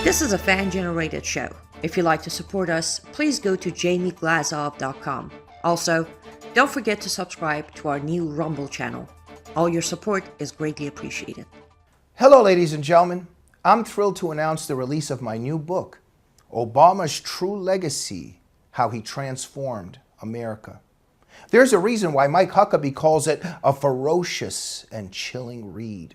This is a fan-generated show. If you'd like to support us, please go to jamieglazov.com. Also, don't forget to subscribe to our new Rumble channel. All your support is greatly appreciated. Hello, ladies and gentlemen. I'm thrilled to announce the release of my new book, Obama's True Legacy, How He Transformed America. There's a reason why Mike Huckabee calls it a ferocious and chilling read.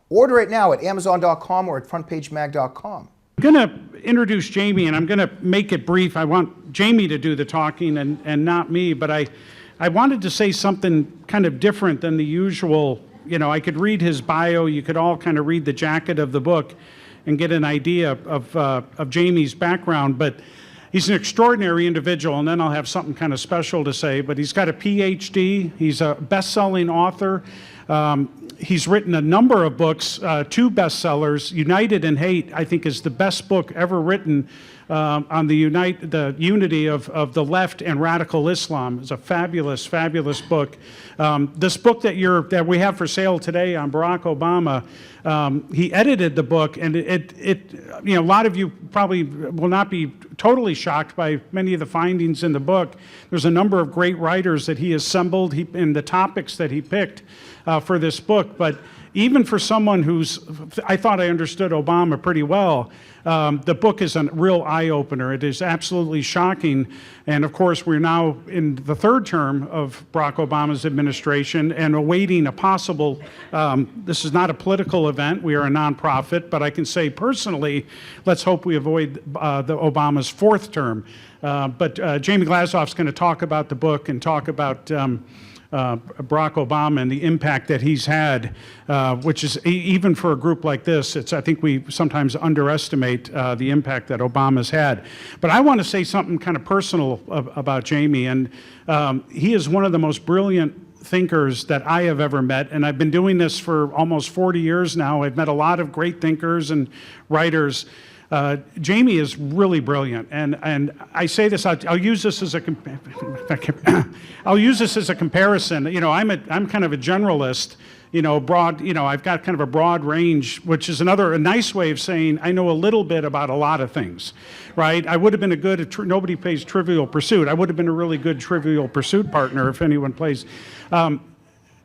Order it now at Amazon.com or at FrontPageMag.com. I'm going to introduce Jamie, and I'm going to make it brief. I want Jamie to do the talking and not me, but I wanted to say something kind of different than the usual. You know, I could read his bio. You could all kind of read the jacket of the book and get an idea of Jamie's background, but he's an extraordinary individual, and then I'll have something kind of special to say, but he's got a PhD. He's a best-selling author. He's written a number of books, 2 bestsellers. United in Hate, I think, is the best book ever written on the unity of the left and radical Islam. It's a fabulous, fabulous book. This book that we have for sale today on Barack Obama, he edited the book, and a lot of you probably will not be totally shocked by many of the findings in the book. There's a number of great writers that he assembled in the topics that he picked for this book, but even for someone I thought I understood Obama pretty well, the book is a real eye-opener. It is absolutely shocking, and of course we're now in the 3rd term of Barack Obama's administration and awaiting a possible, this is not a political event, we are a nonprofit, but I can say personally, let's hope we avoid the Obama's 4th term. But Jamie Glazov's going to talk about the book and talk about Barack Obama and the impact that he's had, which is, even for a group like this, I think we sometimes underestimate the impact that Obama's had. But I want to say something kind of personal about Jamie, and he is one of the most brilliant thinkers that I have ever met, and I've been doing this for almost 40 years now. I've met a lot of great thinkers and writers. Jamie is really brilliant, and I say this. I'll use this as a comparison. You know, I'm kind of a generalist. You know, broad. You know, I've got kind of a broad range, which is a nice way of saying I know a little bit about a lot of things, right? I would have been nobody plays Trivial Pursuit. I would have been a really good Trivial Pursuit partner if anyone plays.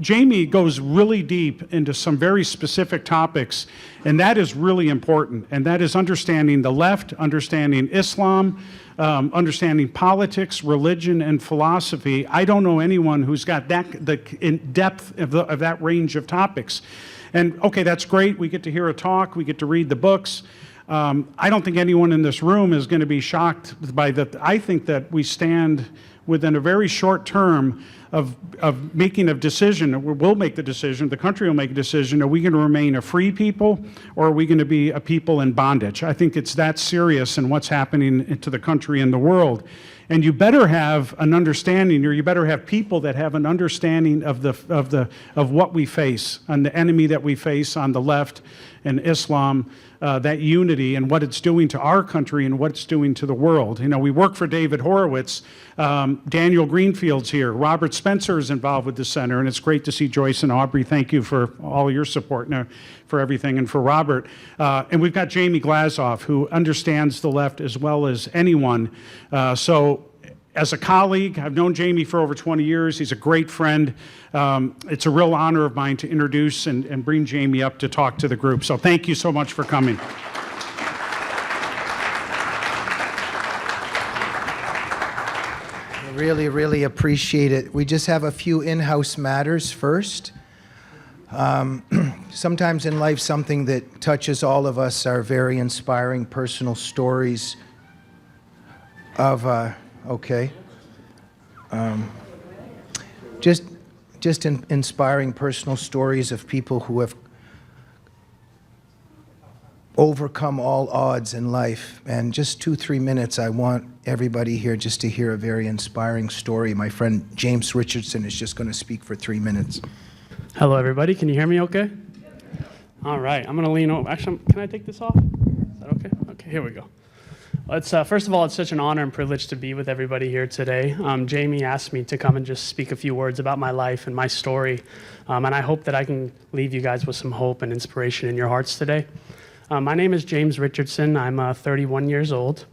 Jamie goes really deep into some very specific topics, and that is really important, and that is understanding the left, understanding Islam, understanding politics, religion, and philosophy. I don't know anyone who's got the in depth of that range of topics. And okay, that's great. We get to hear a talk. We get to read the books. I don't think anyone in this room is going to be shocked by that. I think that we stand within a very short term of making a decision. We'll make the decision, the country will make a decision. Are we going to remain a free people, or are we going to be a people in bondage? I think it's that serious in what's happening to the country and the world. And you better have an understanding, or you better have people that have an understanding of what we face, and the enemy that we face on the left and Islam, that unity and what it's doing to our country and what it's doing to the world. You know, we work for David Horowitz. Daniel Greenfield's here. Robert Spencer is involved with the center, and it's great to see Joyce and Aubrey. Thank you for all your support for everything, and for Robert. And we've got Jamie Glazov, who understands the left as well as anyone. So as a colleague, I've known Jamie for over 20 years. He's a great friend. It's a real honor of mine to introduce and bring Jamie up to talk to the group. So thank you so much for coming. Really, really appreciate it. We just have a few in-house matters first. Sometimes in life, something that touches all of us are very inspiring personal stories of, inspiring personal stories of people who have overcome all odds in life. And just 2-3 minutes, I want everybody here just to hear a very inspiring story. My friend James Richardson is just going to speak for 3 minutes. Hello, everybody. Can you hear me okay? All right. I'm going to lean over. Actually, can I take this off? Is that okay? Okay, here we go. First of all, it's such an honor and privilege to be with everybody here today. Jamie asked me to come and just speak a few words about my life and my story, and I hope that I can leave you guys with some hope and inspiration in your hearts today. My name is James Richardson. I'm 31 years old,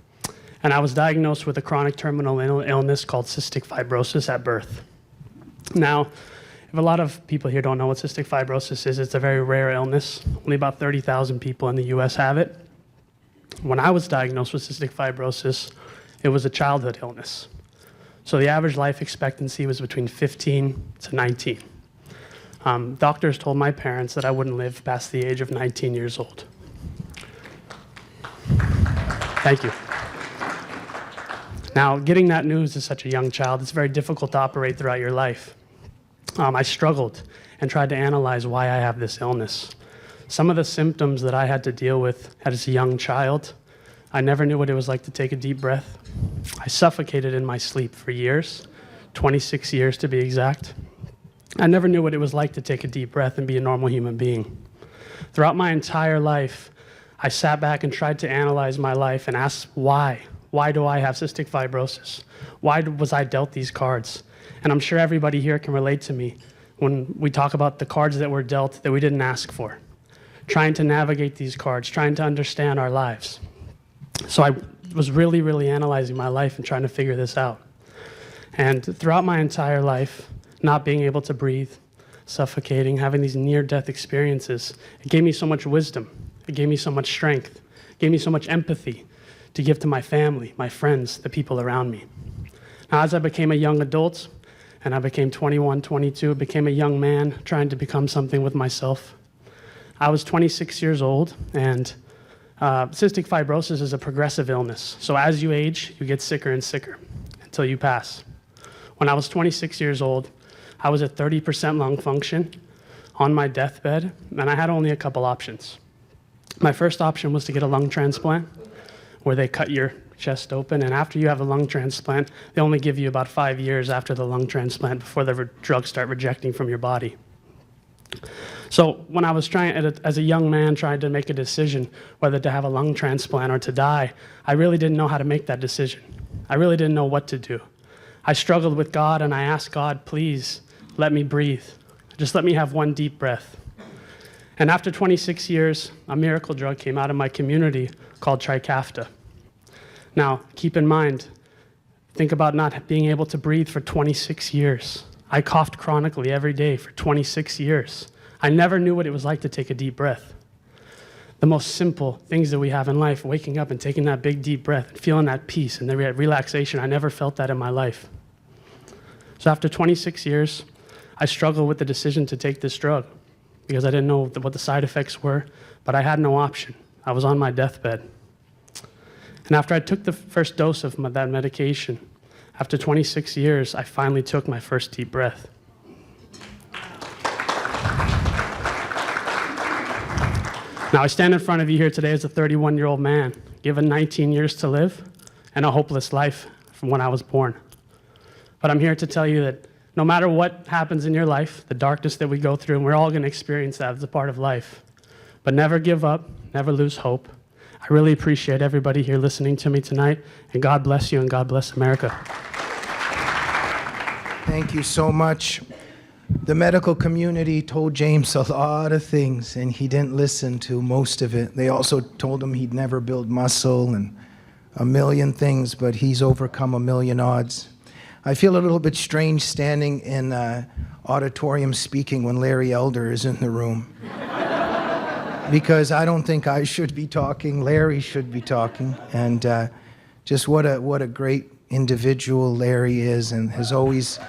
and I was diagnosed with a chronic terminal illness called cystic fibrosis at birth. Now, if a lot of people here don't know what cystic fibrosis is, it's a very rare illness. Only about 30,000 people in the US have it. When I was diagnosed with cystic fibrosis, it was a childhood illness. So the average life expectancy was between 15 to 19. Doctors told my parents that I wouldn't live past the age of 19 years old. Thank you. Now, getting that news as such a young child, it's very difficult to operate throughout your life. I struggled and tried to analyze why I have this illness. Some of the symptoms that I had to deal with as a young child, I never knew what it was like to take a deep breath. I suffocated in my sleep for years, 26 years to be exact. I never knew what it was like to take a deep breath and be a normal human being. Throughout my entire life, I sat back and tried to analyze my life and ask why. Why do I have cystic fibrosis? Why was I dealt these cards? And I'm sure everybody here can relate to me when we talk about the cards that were dealt that we didn't ask for. Trying to navigate these cards, trying to understand our lives. So I was really analyzing my life and trying to figure this out. And throughout my entire life, not being able to breathe, suffocating, having these near-death experiences, it gave me so much wisdom. It gave me so much strength. It gave me so much empathy to give to my family, my friends, the people around me. Now, as I became a young adult, and I became 21, 22, became a young man trying to become something with myself. I was 26 years old, and cystic fibrosis is a progressive illness. So as you age, you get sicker and sicker until you pass. When I was 26 years old, I was at 30% lung function on my deathbed, and I had only a couple options. My first option was to get a lung transplant, where they cut your chest open, and after you have a lung transplant, they only give you about 5 years after the lung transplant before the drugs start rejecting from your body. So when I was trying, as a young man, trying to make a decision whether to have a lung transplant or to die, I really didn't know how to make that decision. I really didn't know what to do. I struggled with God, and I asked God, please let me breathe. Just let me have one deep breath. And after 26 years, a miracle drug came out of my community called Trikafta. Now, keep in mind, think about not being able to breathe for 26 years. I coughed chronically every day for 26 years. I never knew what it was like to take a deep breath. The most simple things that we have in life, waking up and taking that big deep breath and feeling that peace and the relaxation, I never felt that in my life. So after 26 years, I struggled with the decision to take this drug because I didn't know what the side effects were, but I had no option. I was on my deathbed. And after I took the first dose of that medication, after 26 years, I finally took my first deep breath. Now, I stand in front of you here today as a 31-year-old man, given 19 years to live and a hopeless life from when I was born. But I'm here to tell you that no matter what happens in your life, the darkness that we go through, and we're all going to experience that as a part of life, but never give up, never lose hope. I really appreciate everybody here listening to me tonight, and God bless you and God bless America. Thank you so much. The medical community told James a lot of things, and he didn't listen to most of it. They also told him he'd never build muscle and a million things, but he's overcome a million odds. I feel a little bit strange standing in an auditorium speaking when Larry Elder is in the room. Because I don't think I should be talking, Larry should be talking. And just what a great individual Larry is, and has always...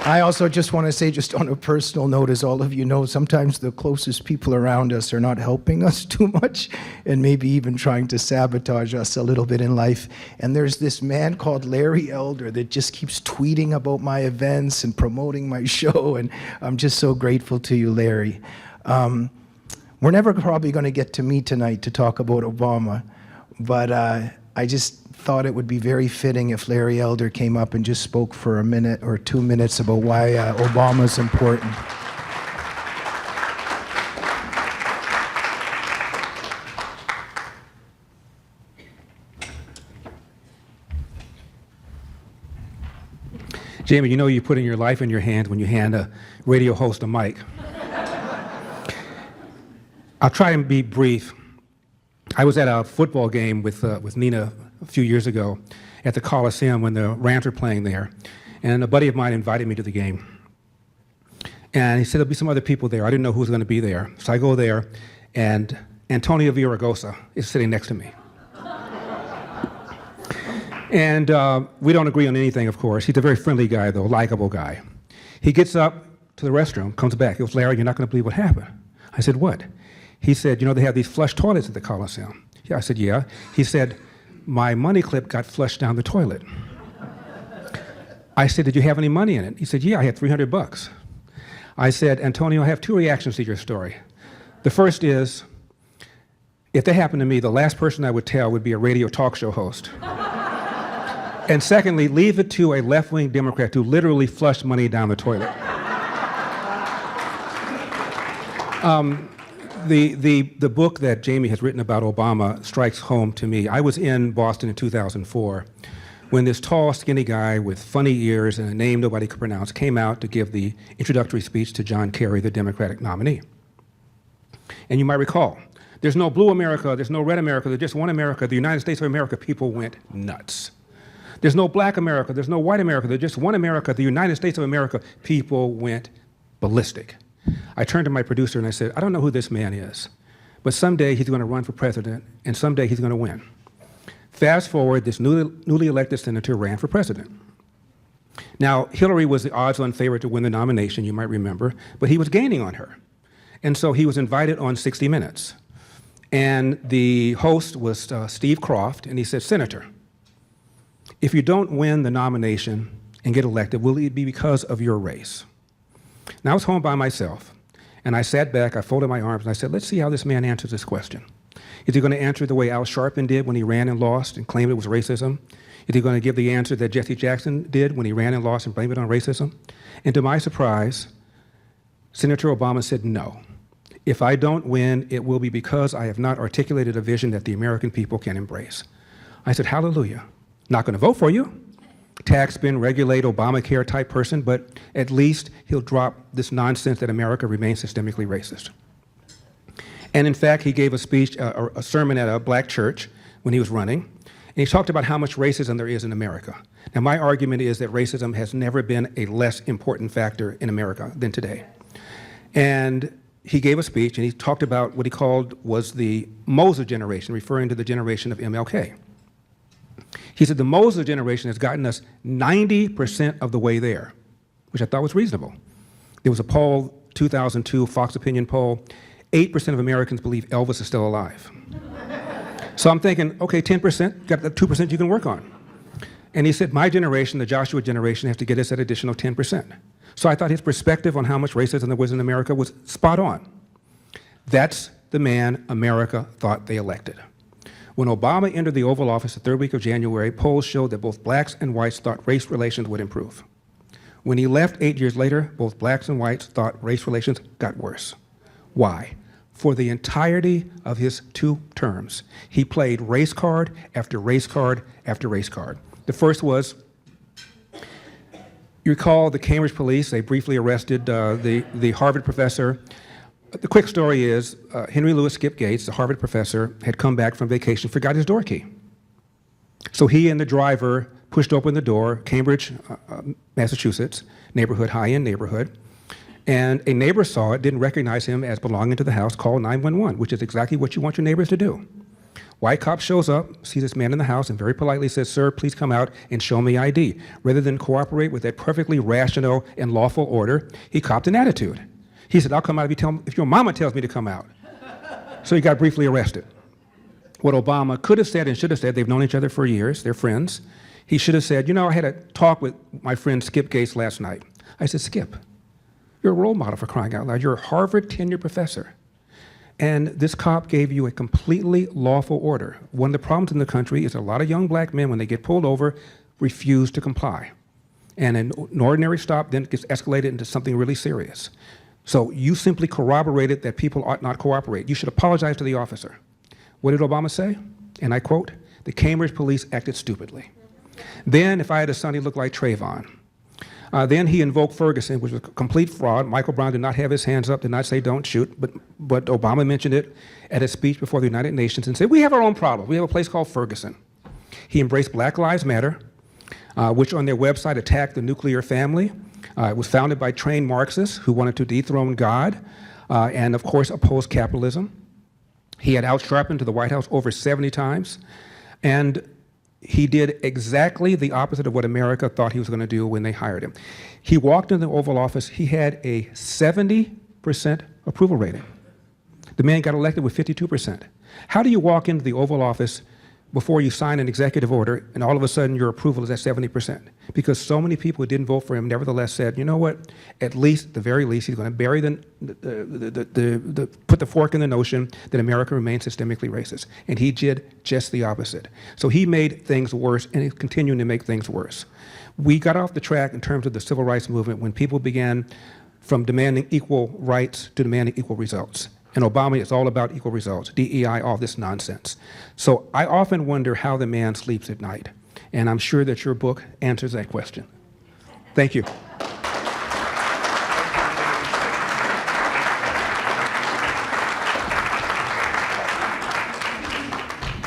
I also just want to say, just on a personal note, as all of you know, sometimes the closest people around us are not helping us too much and maybe even trying to sabotage us a little bit in life. And there's this man called Larry Elder that just keeps tweeting about my events and promoting my show, and I'm just so grateful to you, Larry. We're never probably going to get to meet tonight to talk about Obama, but I just thought it would be very fitting if Larry Elder came up and just spoke for a minute or 2 minutes about why Obama's important. Jamie, you know you put in your life in your hands when you hand a radio host a mic. I'll try and be brief. I was at a football game with Nina a few years ago at the Coliseum when the Rams were playing there, and a buddy of mine invited me to the game. And he said there'll be some other people there. I didn't know who was going to be there. So I go there, and Antonio Villaraigosa is sitting next to me. And we don't agree on anything, of course. He's a very friendly guy, though, likable guy. He gets up to the restroom, comes back. He goes, "Larry, you're not going to believe what happened." I said, "What?" He said, "You know, they have these flush toilets at the Coliseum." Yeah, I said, "Yeah." He said, "My money clip got flushed down the toilet." I said, "Did you have any money in it?" He said, "Yeah, I had $300. I said, "Antonio, I have two reactions to your story. The first is, if that happened to me, the last person I would tell would be a radio talk show host. And secondly, leave it to a left-wing Democrat to literally flush money down the toilet." The book that Jamie has written about Obama strikes home to me. I was in Boston in 2004 when this tall, skinny guy with funny ears and a name nobody could pronounce came out to give the introductory speech to John Kerry, the Democratic nominee. And you might recall, there's no blue America, there's no red America, there's just one America, the United States of America. People went nuts. There's no black America, there's no white America, there's just one America, the United States of America. People went ballistic. I turned to my producer and I said, "I don't know who this man is, but someday he's going to run for president, and someday he's going to win." Fast forward, this newly elected senator ran for president. Now, Hillary was the odds-on favorite to win the nomination, you might remember, but he was gaining on her. And so he was invited on 60 Minutes. And the host was Steve Croft, and he said, "Senator, if you don't win the nomination and get elected, will it be because of your race?" Now, I was home by myself, and I sat back, I folded my arms, and I said, let's see how this man answers this question. Is he going to answer the way Al Sharpton did when he ran and lost and claimed it was racism? Is he going to give the answer that Jesse Jackson did when he ran and lost and blamed it on racism? And to my surprise, Senator Obama said, "No. If I don't win, it will be because I have not articulated a vision that the American people can embrace." I said, "Hallelujah. Not going to vote for you. Tax, spend, regulate, Obamacare type person, but at least he'll drop this nonsense that America remains systemically racist." And in fact, he gave a speech, a sermon at a black church when he was running, and he talked about how much racism there is in America. Now, my argument is that racism has never been a less important factor in America than today. And he gave a speech, and he talked about what he called was the Moser generation, referring to the generation of MLK. He said the Moser generation has gotten us 90% of the way there, which I thought was reasonable. There was a poll, 2002 Fox Opinion poll, 8% of Americans believe Elvis is still alive. So I'm thinking, okay, 10%, got the 2% you can work on. And he said, my generation, the Joshua generation, has to get us that additional 10%. So I thought his perspective on how much racism there was in America was spot on. That's the man America thought they elected. When Obama entered the Oval Office the third week of January, polls showed that both blacks and whites thought race relations would improve. When he left 8 years later, both blacks and whites thought race relations got worse. Why? For the entirety of his 2 terms, he played race card after race card after race card. The first was, you recall the Cambridge police, they briefly arrested the Harvard professor. The quick story is, Henry Louis Skip Gates, the Harvard professor, had come back from vacation, forgot his door key. So he and the driver pushed open the door, Cambridge, Massachusetts, neighborhood, high-end neighborhood, and a neighbor saw it, didn't recognize him as belonging to the house, called 911, which is exactly what you want your neighbors to do. White cop shows up, sees this man in the house, and very politely says, "Sir, please come out and show me ID." Rather than cooperate with that perfectly rational and lawful order, he copped an attitude. He said, "I'll come out if your mama tells me to come out." So he got briefly arrested. What Obama could have said and should have said, they've known each other for years, they're friends. He should have said, "You know, I had a talk with my friend Skip Gates last night." I said, "Skip, you're a role model for crying out loud. You're a Harvard tenured professor. And this cop gave you a completely lawful order. One of the problems in the country is a lot of young black men, when they get pulled over, refuse to comply. And an ordinary stop then gets escalated into something really serious. So you simply corroborated that people ought not cooperate. You should apologize to the officer." What did Obama say? And I quote, "The Cambridge police acted stupidly." Then, if I had a son, he looked like Trayvon. Then he invoked Ferguson, which was a complete fraud. Michael Brown did not have his hands up, did not say don't shoot, but Obama mentioned it at his speech before the United Nations and said, we have our own problem. We have a place called Ferguson. He embraced Black Lives Matter, which on their website attacked the nuclear family. It was founded by trained Marxists who wanted to dethrone God and, of course, oppose capitalism. He had outsharpened to the White House over 70 times. And he did exactly the opposite of what America thought he was going to do when they hired him. He walked into the Oval Office, he had a 70% approval rating. The man got elected with 52%. How do you walk into the Oval Office before you sign an executive order and all of a sudden your approval is at 70%? Because so many people who didn't vote for him nevertheless said, you know what, at least, at the very least, he's going to bury put the fork in the notion that America remains systemically racist. And he did just the opposite. So he made things worse and he's continuing to make things worse. We got off the track in terms of the civil rights movement when people began from demanding equal rights to demanding equal results. And Obama is all about equal results, DEI, all this nonsense. So I often wonder how the man sleeps at night. And I'm sure that your book answers that question. Thank you.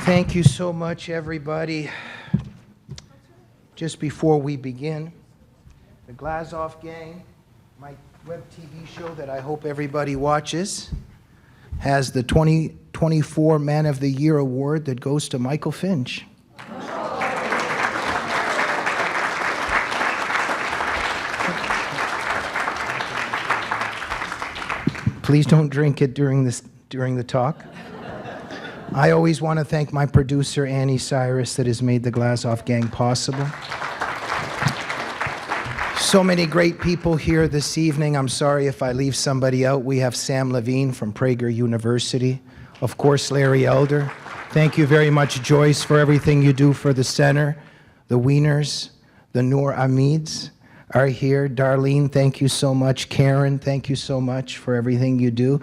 Thank you so much, everybody. Just before we begin, the Glazov Gang, my web TV show that I hope everybody watches, has the 2024 Man of the Year award that goes to Michael Finch. Please don't drink it during the talk. I always want to thank my producer, Annie Cyrus, that has made the Glazov Gang possible. So many great people here this evening. I'm sorry if I leave somebody out. We have Sam Levine from Prager University. Of course, Larry Elder. Thank you very much, Joyce, for everything you do for the center. The Wieners, the Noor Amids are here. Darlene, thank you so much. Karen, thank you so much for everything you do.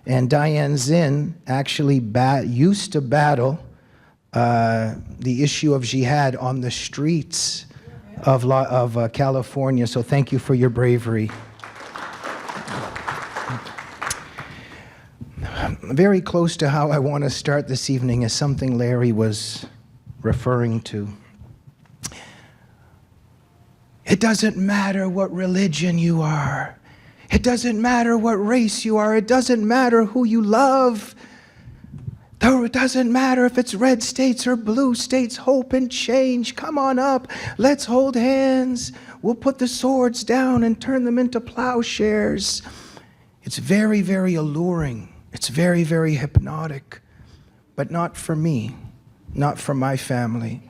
And Diane Zinn actually used to battle the issue of jihad on the streets of California, so thank you for your bravery. Very close to how I want to start this evening is something Larry was referring to. It doesn't matter what religion you are. It doesn't matter what race you are. It doesn't matter who you love. It doesn't matter if it's red states or blue states, hope and change. Come on up. Let's hold hands. We'll put the swords down and turn them into plowshares. It's very, very alluring. It's very, very hypnotic. But not for me, not for my family.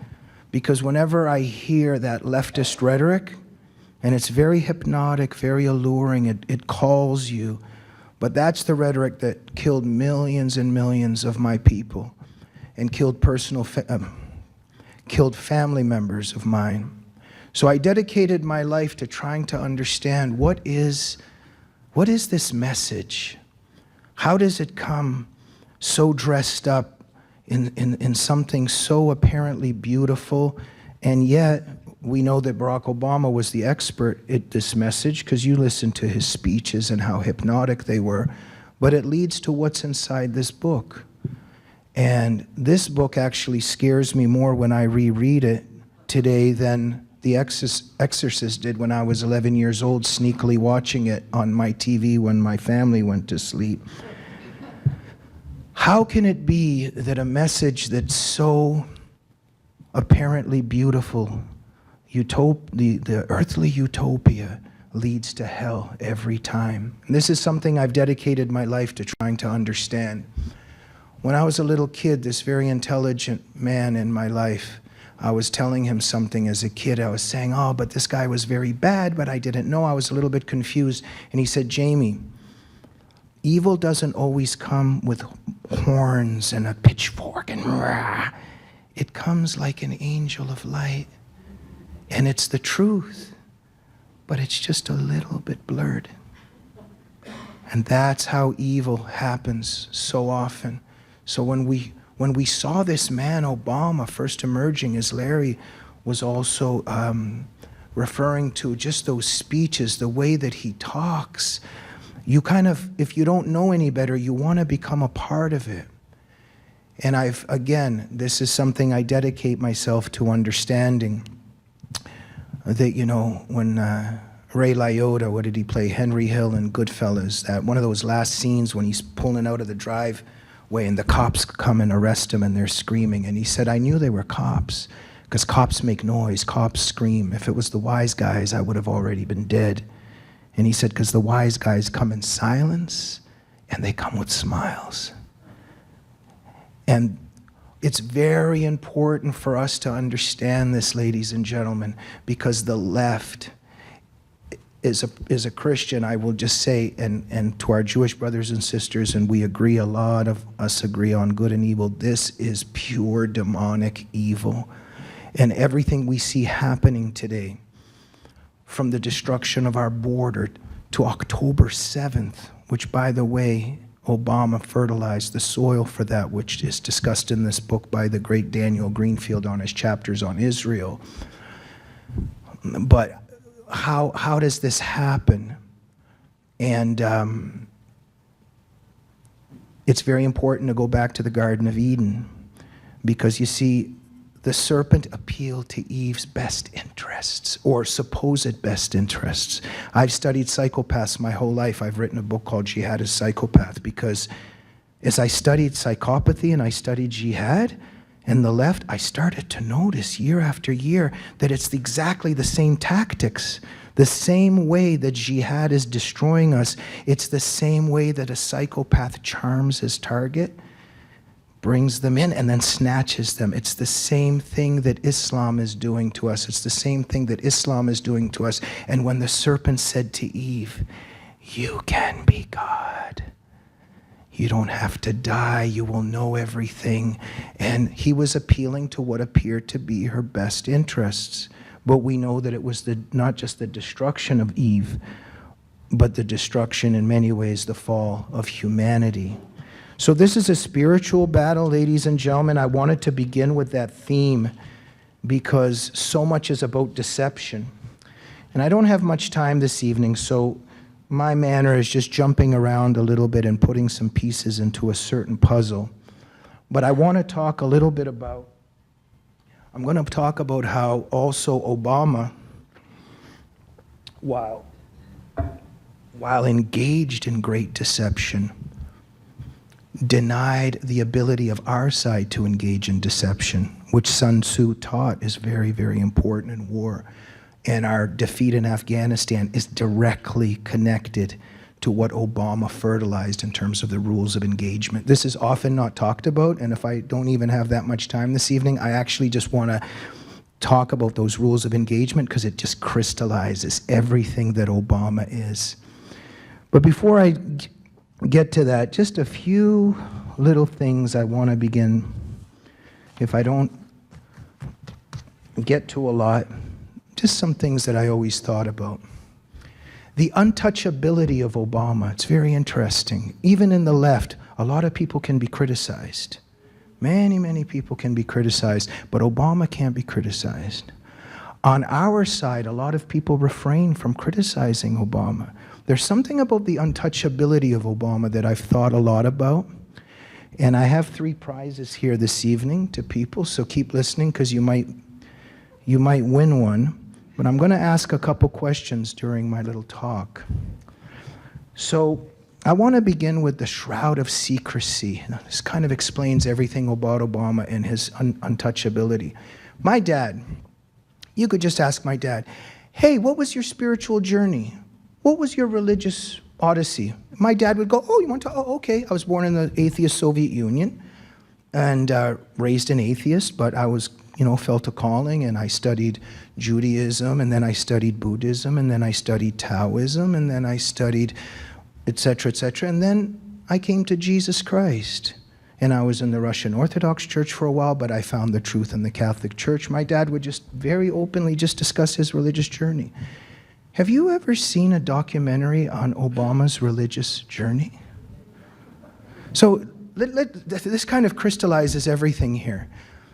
Because whenever I hear that leftist rhetoric, and it's very hypnotic, very alluring, it calls you. But that's the rhetoric that killed millions and millions of my people and killed killed family members of mine. So I dedicated my life to trying to understand what is this message? How does it come so dressed up in something so apparently beautiful, and yet we know that Barack Obama was the expert at this message because you listened to his speeches and how hypnotic they were, but it leads to what's inside this book. And this book actually scares me more when I reread it today than The Exorcist did when I was 11 years old, sneakily watching it on my TV when my family went to sleep. How can it be that a message that's so apparently beautiful, the earthly utopia, leads to hell every time? And this is something I've dedicated my life to trying to understand. When I was a little kid, this very intelligent man in my life, I was telling him something as a kid. I was saying, oh, but this guy was very bad, but I didn't know. I was a little bit confused. And he said, Jamie, evil doesn't always come with horns and a pitchfork and rah. It comes like an angel of light. And it's the truth, but it's just a little bit blurred. And that's how evil happens so often. So when we saw this man, Obama, first emerging, as Larry was also referring to just those speeches, the way that he talks. You kind of, if you don't know any better, you want to become a part of it. And again, this is something I dedicate myself to understanding. That, when Ray Liotta, what did he play? Henry Hill in Goodfellas, that one of those last scenes when he's pulling out of the driveway and the cops come and arrest him and they're screaming. And he said, I knew they were cops because cops make noise, cops scream. If it was the wise guys, I would have already been dead. And he said, because the wise guys come in silence and they come with smiles. And it's very important for us to understand this, ladies and gentlemen, because the left is a Christian, I will just say, and to our Jewish brothers and sisters, and we agree, a lot of us agree on good and evil, this is pure demonic evil. And everything we see happening today, from the destruction of our border to October 7th, which, by the way, Obama fertilized the soil for that, which is discussed in this book by the great Daniel Greenfield on his chapters on Israel. But how does this happen? And it's very important to go back to the Garden of Eden, because you see, the serpent appealed to Eve's best interests, or supposed best interests. I've studied psychopaths my whole life. I've written a book called Jihad as Psychopath, because as I studied psychopathy and I studied jihad and the left, I started to notice year after year that it's exactly the same tactics. The same way that jihad is destroying us, it's the same way that a psychopath charms his target, brings them in, and then snatches them. It's the same thing that Islam is doing to us. It's the same thing that Islam is doing to us. And when the serpent said to Eve, you can be God. You don't have to die. You will know everything. And he was appealing to what appeared to be her best interests. But we know that it was not just the destruction of Eve, but the destruction, in many ways, the fall of humanity. So this is a spiritual battle, ladies and gentlemen. I wanted to begin with that theme because so much is about deception. And I don't have much time this evening, so my manner is just jumping around a little bit and putting some pieces into a certain puzzle. But I want to talk a little bit about, I'm going to talk about how also Obama, while engaged in great deception, denied the ability of our side to engage in deception, which Sun Tzu taught is very, very important in war. And our defeat in Afghanistan is directly connected to what Obama fertilized in terms of the rules of engagement. This is often not talked about, and if I don't even have that much time this evening, I actually just want to talk about those rules of engagement because it just crystallizes everything that Obama is. But before I get to that, just a few little things I want to begin. If I don't get to a lot, just some things that I always thought about. The untouchability of Obama, it's very interesting. Even in the left, a lot of people can be criticized. Many, many people can be criticized, but Obama can't be criticized. On our side, a lot of people refrain from criticizing Obama. There's something about the untouchability of Obama that I've thought a lot about. And I have 3 prizes here this evening to people, so keep listening because you might win one. But I'm going to ask a couple questions during my little talk. So I want to begin with the shroud of secrecy. Now, this kind of explains everything about Obama and his untouchability. My dad, you could just ask my dad, hey, what was your spiritual journey? What was your religious odyssey? My dad would go, oh, you want to, oh, okay. I was born in the atheist Soviet Union and raised an atheist, but I was, felt a calling, and I studied Judaism, and then I studied Buddhism, and then I studied Taoism, and then I studied et cetera, and then I came to Jesus Christ. And I was in the Russian Orthodox Church for a while, but I found the truth in the Catholic Church. My dad would just very openly just discuss his religious journey. Have you ever seen a documentary on Obama's religious journey? So this kind of crystallizes everything here.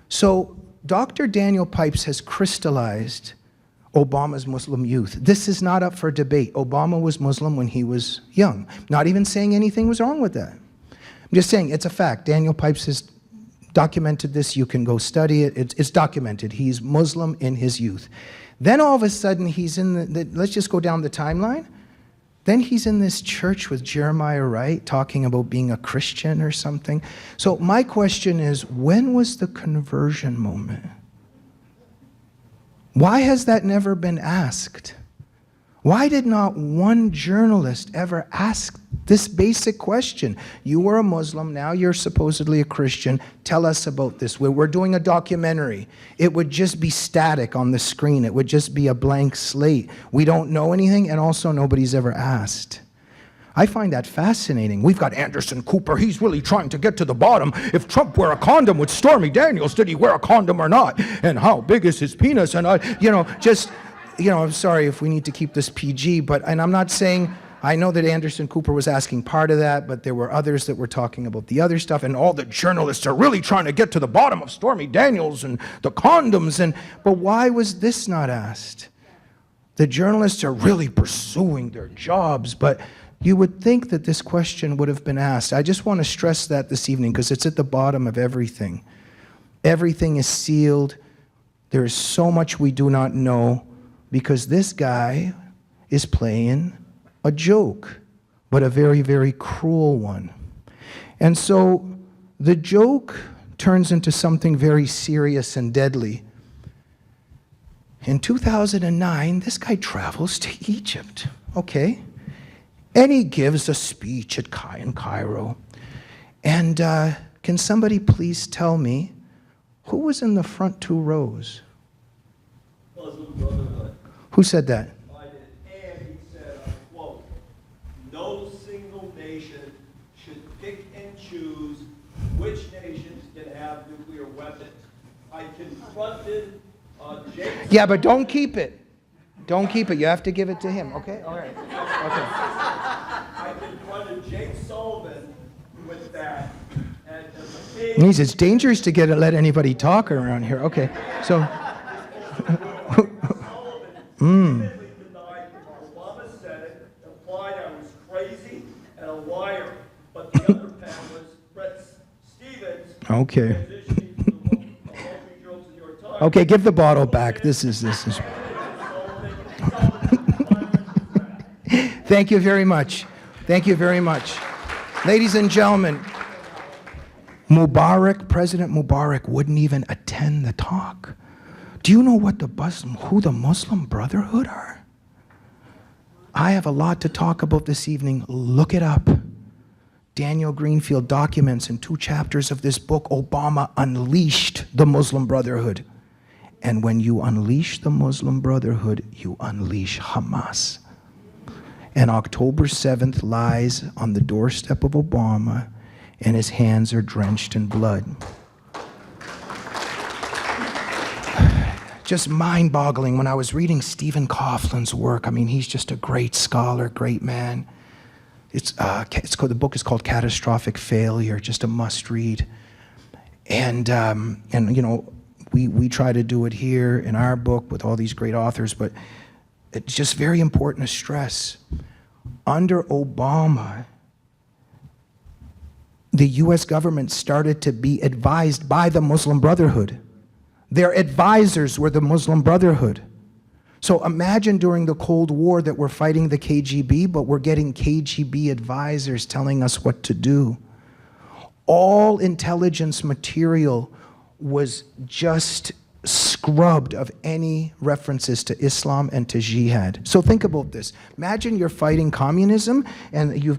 So Dr. Daniel Pipes has crystallized Obama's Muslim youth. This is not up for debate. Obama was Muslim when he was young. Not even saying anything was wrong with that. I'm just saying it's a fact. Daniel Pipes has documented this. You can go study it. It's documented. He's Muslim in his youth. Then all of a sudden he's in let's just go down the timeline. Then he's in this church with Jeremiah Wright talking about being a Christian or something. So my question is, when was the conversion moment? Why has that never been asked? Why did not one journalist ever ask this basic question? You were a Muslim, now you're supposedly a Christian. Tell us about this. We're doing a documentary. It would just be static on the screen. It would just be a blank slate. We don't know anything, and also nobody's ever asked. I find that fascinating. We've got Anderson Cooper. He's really trying to get to the bottom. If Trump wore a condom with Stormy Daniels, did he wear a condom or not? And how big is his penis? And I'm sorry if we need to keep this PG, and I'm not saying, I know that Anderson Cooper was asking part of that, but there were others that were talking about the other stuff, and all the journalists are really trying to get to the bottom of Stormy Daniels and the condoms, but why was this not asked? The journalists are really pursuing their jobs, but you would think that this question would have been asked. I just want to stress that this evening because it's at the bottom of everything. Everything is sealed. There is so much we do not know because this guy is playing a joke, but a very, very cruel one. And so the joke turns into something very serious and deadly. In 2009, this guy travels to Egypt, okay? And he gives a speech in Cairo. And can somebody please tell me who was in the front 2 rows? Muslim Brotherhood. Who said that? I did. And he said, I quote, no single nation should pick and choose which nations can have nuclear weapons. I confronted James. Yeah, but don't keep it. Don't keep it. You have to give it to him. Okay? All right. Okay. I confronted James Sullivan with that. And Means it's dangerous to let anybody talk around here. Okay. So. Sullivan denied Obama said it, implied I was crazy and a liar. But the other panelist, Brett Stevens, Okay. transitioning to the Wall Street Journal's New York Times. Okay, give the bottle back. This is. Thank you very much. Thank you very much. Ladies and gentlemen, President Mubarak wouldn't even attend the talk. Do you know who the Muslim Brotherhood are? I have a lot to talk about this evening. Look it up. Daniel Greenfield documents in 2 chapters of this book, Obama unleashed the Muslim Brotherhood. And when you unleash the Muslim Brotherhood, you unleash Hamas. And October 7th lies on the doorstep of Obama, and his hands are drenched in blood. Just mind-boggling when I was reading Stephen Coughlin's work. I mean, he's just a great scholar, great man. The book is called Catastrophic Failure, just a must-read. And we try to do it here in our book with all these great authors, but it's just very important to stress. Under Obama, the U.S. government started to be advised by the Muslim Brotherhood. Their advisors were the Muslim Brotherhood. So imagine during the Cold War that we're fighting the KGB, but we're getting KGB advisors telling us what to do. All intelligence material was just scrubbed of any references to Islam and to jihad. So think about this. Imagine you're fighting communism and you're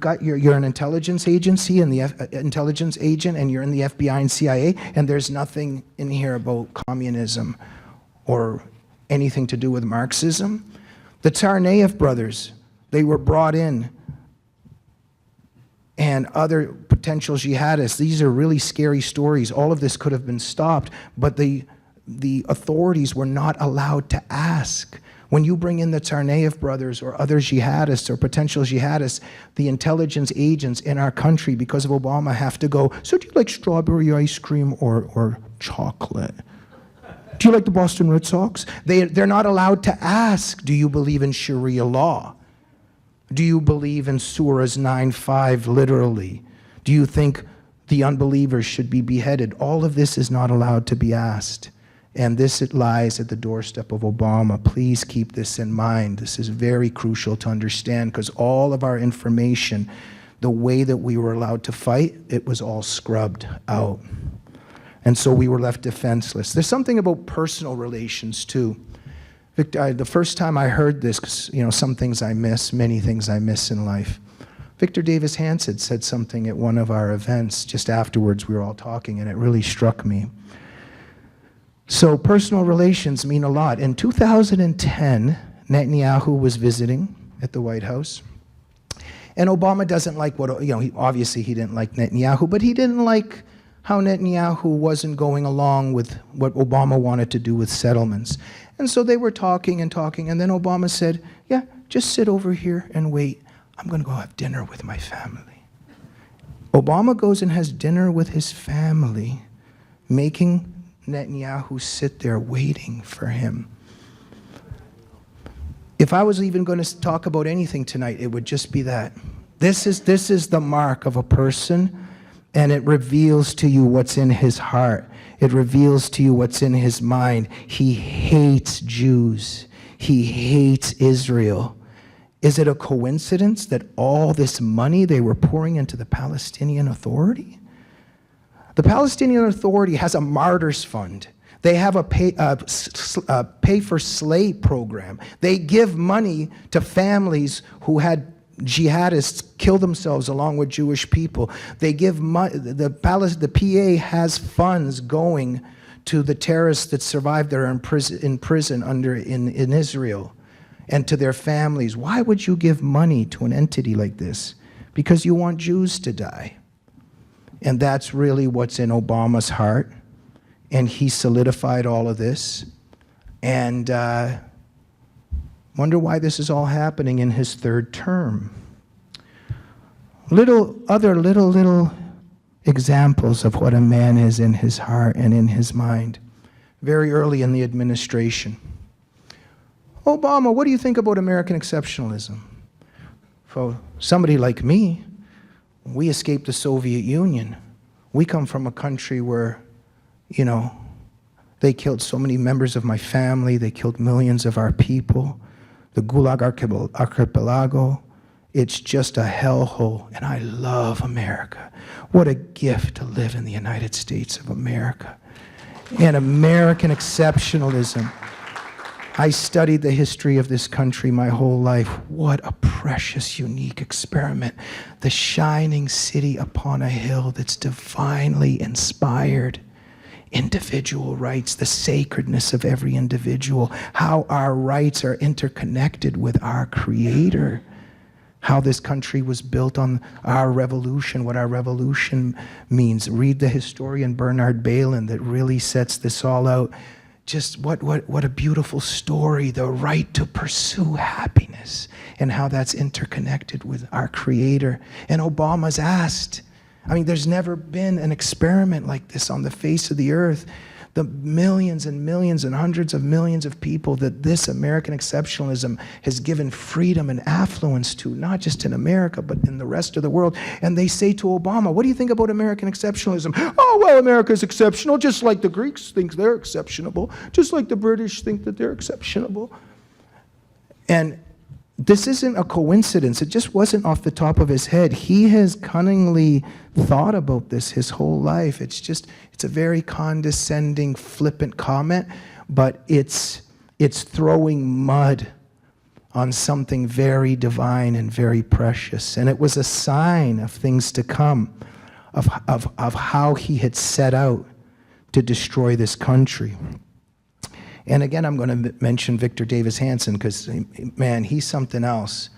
an intelligence agency and the intelligence agent and you're in the FBI and CIA and there's nothing in here about communism or anything to do with Marxism. The Tsarnaev brothers, they were brought in, and other potential jihadists. These are really scary stories. All of this could have been stopped, but the authorities were not allowed to ask. When you bring in the Tsarnaev brothers or other jihadists or potential jihadists, the intelligence agents in our country, because of Obama, have to go, so do you like strawberry ice cream or chocolate? Do you like the Boston Red Sox? They're not allowed to ask, do you believe in Sharia law? Do you believe in Surahs 9:5 literally? Do you think the unbelievers should be beheaded? All of this is not allowed to be asked. And this, it lies at the doorstep of Obama. Please keep this in mind. This is very crucial to understand, because all of our information, the way that we were allowed to fight, it was all scrubbed out. And so we were left defenseless. There's something about personal relations too. Victor, the first time I heard this, 'cause, some things I miss, many things I miss in life. Victor Davis Hanson said something at one of our events. Just afterwards, we were all talking, and it really struck me. So personal relations mean a lot. In 2010, Netanyahu was visiting at the White House. And Obama doesn't like what, obviously he didn't like Netanyahu, but he didn't like how Netanyahu wasn't going along with what Obama wanted to do with settlements. And so they were talking and talking, and then Obama said, yeah, just sit over here and wait. I'm going to go have dinner with my family. Obama goes and has dinner with his family, making Netanyahu sit there waiting for him. If I was even going to talk about anything tonight, it would just be that. This is the mark of a person, and it reveals to you what's in his heart. It reveals to you what's in his mind. He hates Jews. He hates Israel. Is it a coincidence that all this money they were pouring into the Palestinian Authority? The Palestinian Authority has a martyrs fund. They have a pay for slave program. They give money to families who had jihadists kill themselves along with Jewish people. They give money. The PA has funds going to the terrorists that survived there in prison in Israel, and to their families. Why would you give money to an entity like this? Because you want Jews to die. And that's really what's in Obama's heart. And he solidified all of this. And wonder why this is all happening in his third term. Little examples of what a man is in his heart and in his mind. Very early in the administration. Obama, what do you think about American exceptionalism? For somebody like me, we escaped the Soviet Union. We come from a country where, they killed so many members of my family. They killed millions of our people. The Gulag Archipelago, it's just a hellhole. And I love America. What a gift to live in the United States of America. And American exceptionalism. I studied the history of this country my whole life. What a precious, unique experiment. The shining city upon a hill that's divinely inspired. Individual rights, the sacredness of every individual, how our rights are interconnected with our Creator, how this country was built on our revolution, what our revolution means. Read the historian Bernard Bailyn that really sets this all out. Just what a beautiful story, the right to pursue happiness and how that's interconnected with our Creator. And Obama's asked, there's never been an experiment like this on the face of the earth. The millions and millions and hundreds of millions of people that this American exceptionalism has given freedom and affluence to, not just in America, but in the rest of the world. And they say to Obama, what do you think about American exceptionalism? Oh, well, America's exceptional, just like the Greeks think they're exceptionable, just like the British think that they're exceptionable. And this isn't a coincidence. It just wasn't off the top of his head. He has cunningly thought about this his whole life. It's a very condescending, flippant comment, but it's throwing mud on something very divine and very precious. And it was a sign of things to come, of how he had set out to destroy this country. And again, I'm going to mention Victor Davis Hanson because, man, he's something else.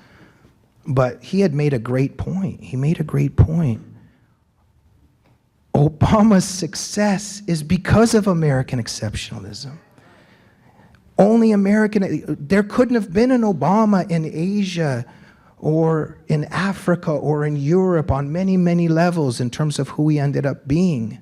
But he had made a great point. He made a great point. Obama's success is because of American exceptionalism. There couldn't have been an Obama in Asia or in Africa or in Europe on many, many levels in terms of who he ended up being.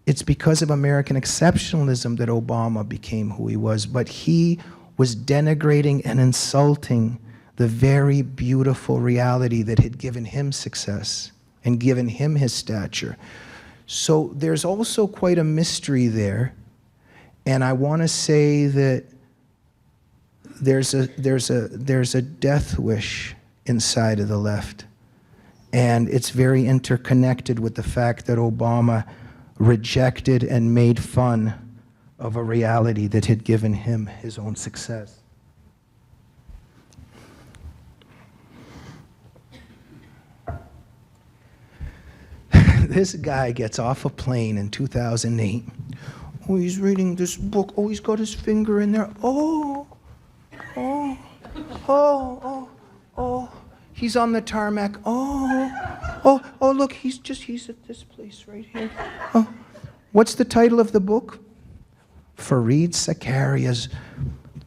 it's because of American exceptionalism that Obama became who he was, but he was denigrating and insulting the very beautiful reality that had given him success and given him his stature. So there's also quite a mystery there, and I want to say that there's a death wish inside of the left, and it's very interconnected with the fact that Obama rejected and made fun of a reality that had given him his own success. This guy gets off a plane in 2008. Oh, he's reading this book. Oh, he's got his finger in there. Oh, oh, oh, oh, oh. He's on the tarmac. Oh, oh, oh, look, he's at this place right here. Oh. What's the title of the book? Fareed Zakaria's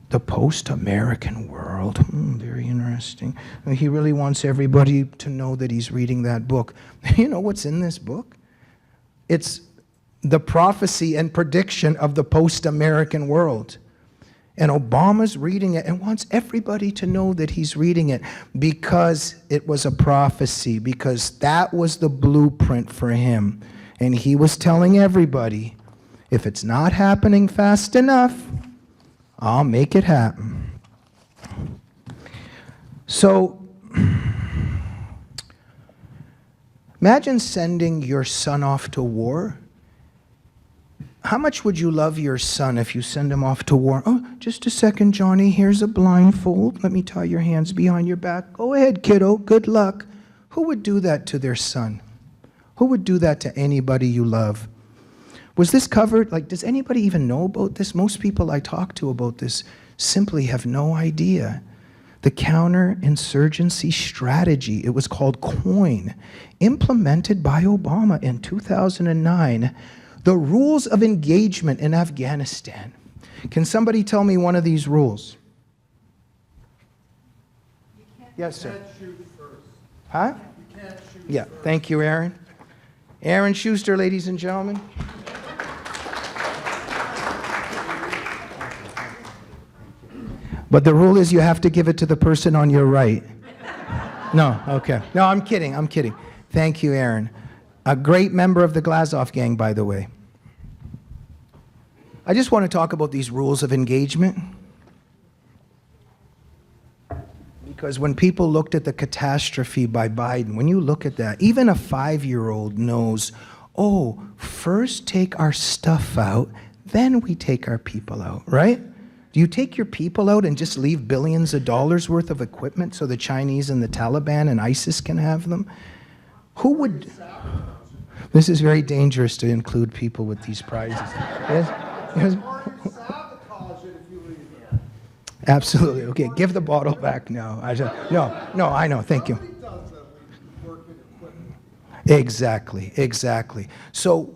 The Post-American World. Very interesting. He really wants everybody to know that he's reading that book. You know what's in this book? It's the prophecy and prediction of the post-American world. And Obama's reading it and wants everybody to know that he's reading it because it was a prophecy, because that was the blueprint for him. And he was telling everybody, if it's not happening fast enough, I'll make it happen. So, imagine sending your son off to war. How much would you love your son if you send him off to war? Oh, just a second, Johnny, here's a blindfold. Let me tie your hands behind your back. Go ahead, kiddo, good luck. Who would do that to their son? Who would do that to anybody you love? Was this covered? Like, does anybody even know about this? Most people I talk to about this simply have no idea. The counterinsurgency strategy, it was called COIN, implemented by Obama in 2009. The rules of engagement in Afghanistan. Can somebody tell me one of these rules? Yes, sir. You can't shoot first. Huh? You can't shoot Yeah, first. thank you, Aaron. Aaron Schuster, ladies and gentlemen. But the rule is you have to give it to the person on your right. No, okay. No, I'm kidding, I'm kidding. Thank you, Aaron. A great member of the Glazov Gang, by the way. I just want to talk about these rules of engagement. Because when people looked at the catastrophe by Biden, when you look at that, even a 5-year-old knows, oh, first take our stuff out, then we take our people out, right? Do you take your people out and just leave billions of dollars worth of equipment so the Chinese and the Taliban and ISIS can have them? Who would... This is very dangerous to include people with these prizes. Yes? Absolutely. Okay, give the bottle back now. No, I know. Thank you. Exactly, exactly. So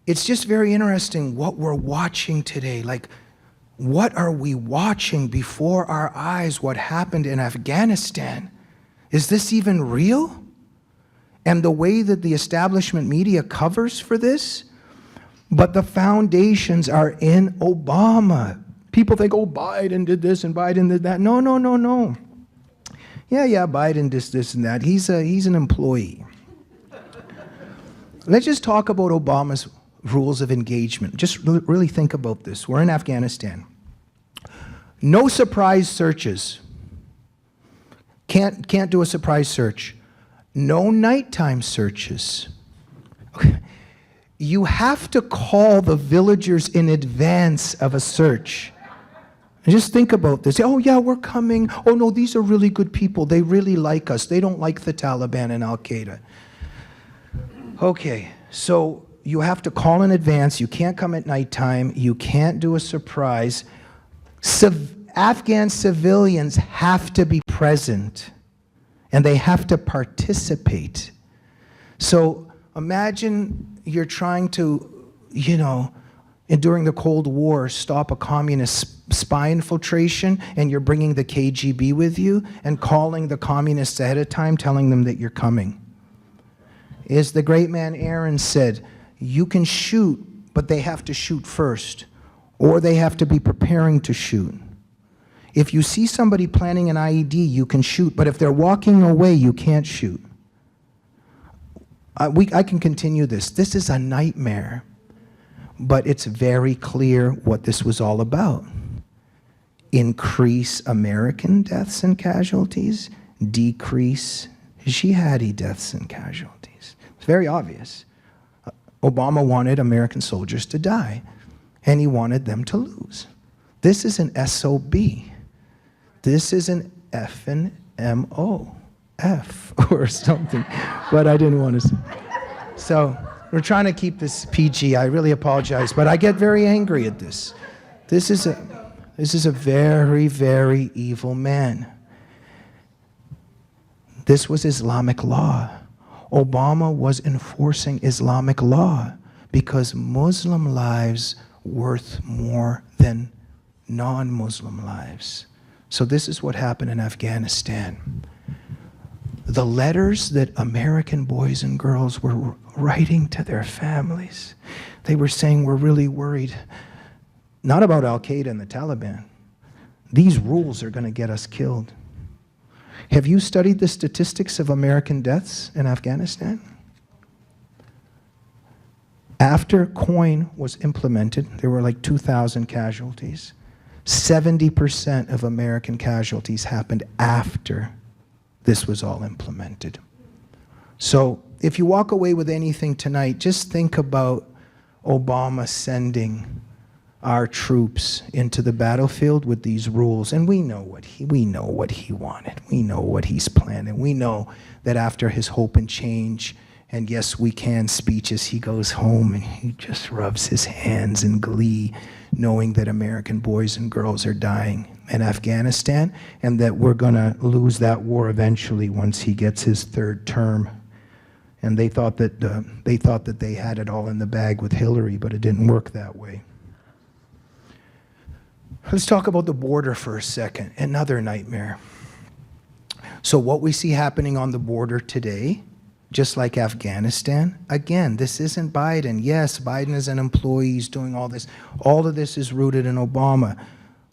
it's just very interesting what we're watching today. Like, what are we watching before our eyes? What happened in Afghanistan? Is this even real? And the way that the establishment media covers for this, but the foundations are in Obama. People think, oh, Biden did this and Biden did that. No, no, no, no. Yeah, Biden did this and that. He's an employee. Let's just talk about Obama's rules of engagement. Just really think about this. We're in Afghanistan. No surprise searches. Can't do a surprise search. No nighttime searches. Okay. You have to call the villagers in advance of a search. And just think about this. Oh, yeah, we're coming. Oh, no, these are really good people. They really like us. They don't like the Taliban and Al-Qaeda. Okay, so you have to call in advance. You can't come at nighttime. You can't do a surprise. Afghan civilians have to be present, and they have to participate. So imagine you're trying to, and during the Cold War, stop a communist spy infiltration, and you're bringing the KGB with you and calling the communists ahead of time, telling them that you're coming. As the great man Aaron said, you can shoot, but they have to shoot first, or they have to be preparing to shoot. If you see somebody planning an IED, you can shoot, but if they're walking away, you can't shoot. I can continue this. This is a nightmare, but it's very clear what this was all about. Increase American deaths and casualties, decrease jihadi deaths and casualties. It's very obvious. Obama wanted American soldiers to die, and he wanted them to lose. This is an SOB. This is an effing MOF or something, but I didn't want to say. So we're trying to keep this PG. I really apologize, but I get very angry at this. This is a very, very evil man. This was Islamic law. Obama was enforcing Islamic law because Muslim lives worth more than non-Muslim lives. So this is what happened in Afghanistan. The letters that American boys and girls were writing to their families, they were saying, we're really worried, not about Al-Qaeda and the Taliban. These rules are going to get us killed. Have you studied the statistics of American deaths in Afghanistan? After COIN was implemented, there were like 2,000 casualties. 70% of American casualties happened after this was all implemented. So if you walk away with anything tonight, just think about Obama sending our troops into the battlefield with these rules. And we know what he wanted. We know what he's planning. We know that after his hope and change and yes, we can speeches, he goes home and he just rubs his hands in glee, knowing that American boys and girls are dying in Afghanistan and that we're going to lose that war eventually once he gets his third term. And they thought that they had it all in the bag with Hillary, but it didn't work that way. Let's talk about the border for a second. Another nightmare. So what we see happening on the border today, just like Afghanistan, again, this isn't Biden. Yes, Biden is an employee, he's doing all this. All of this is rooted in Obama.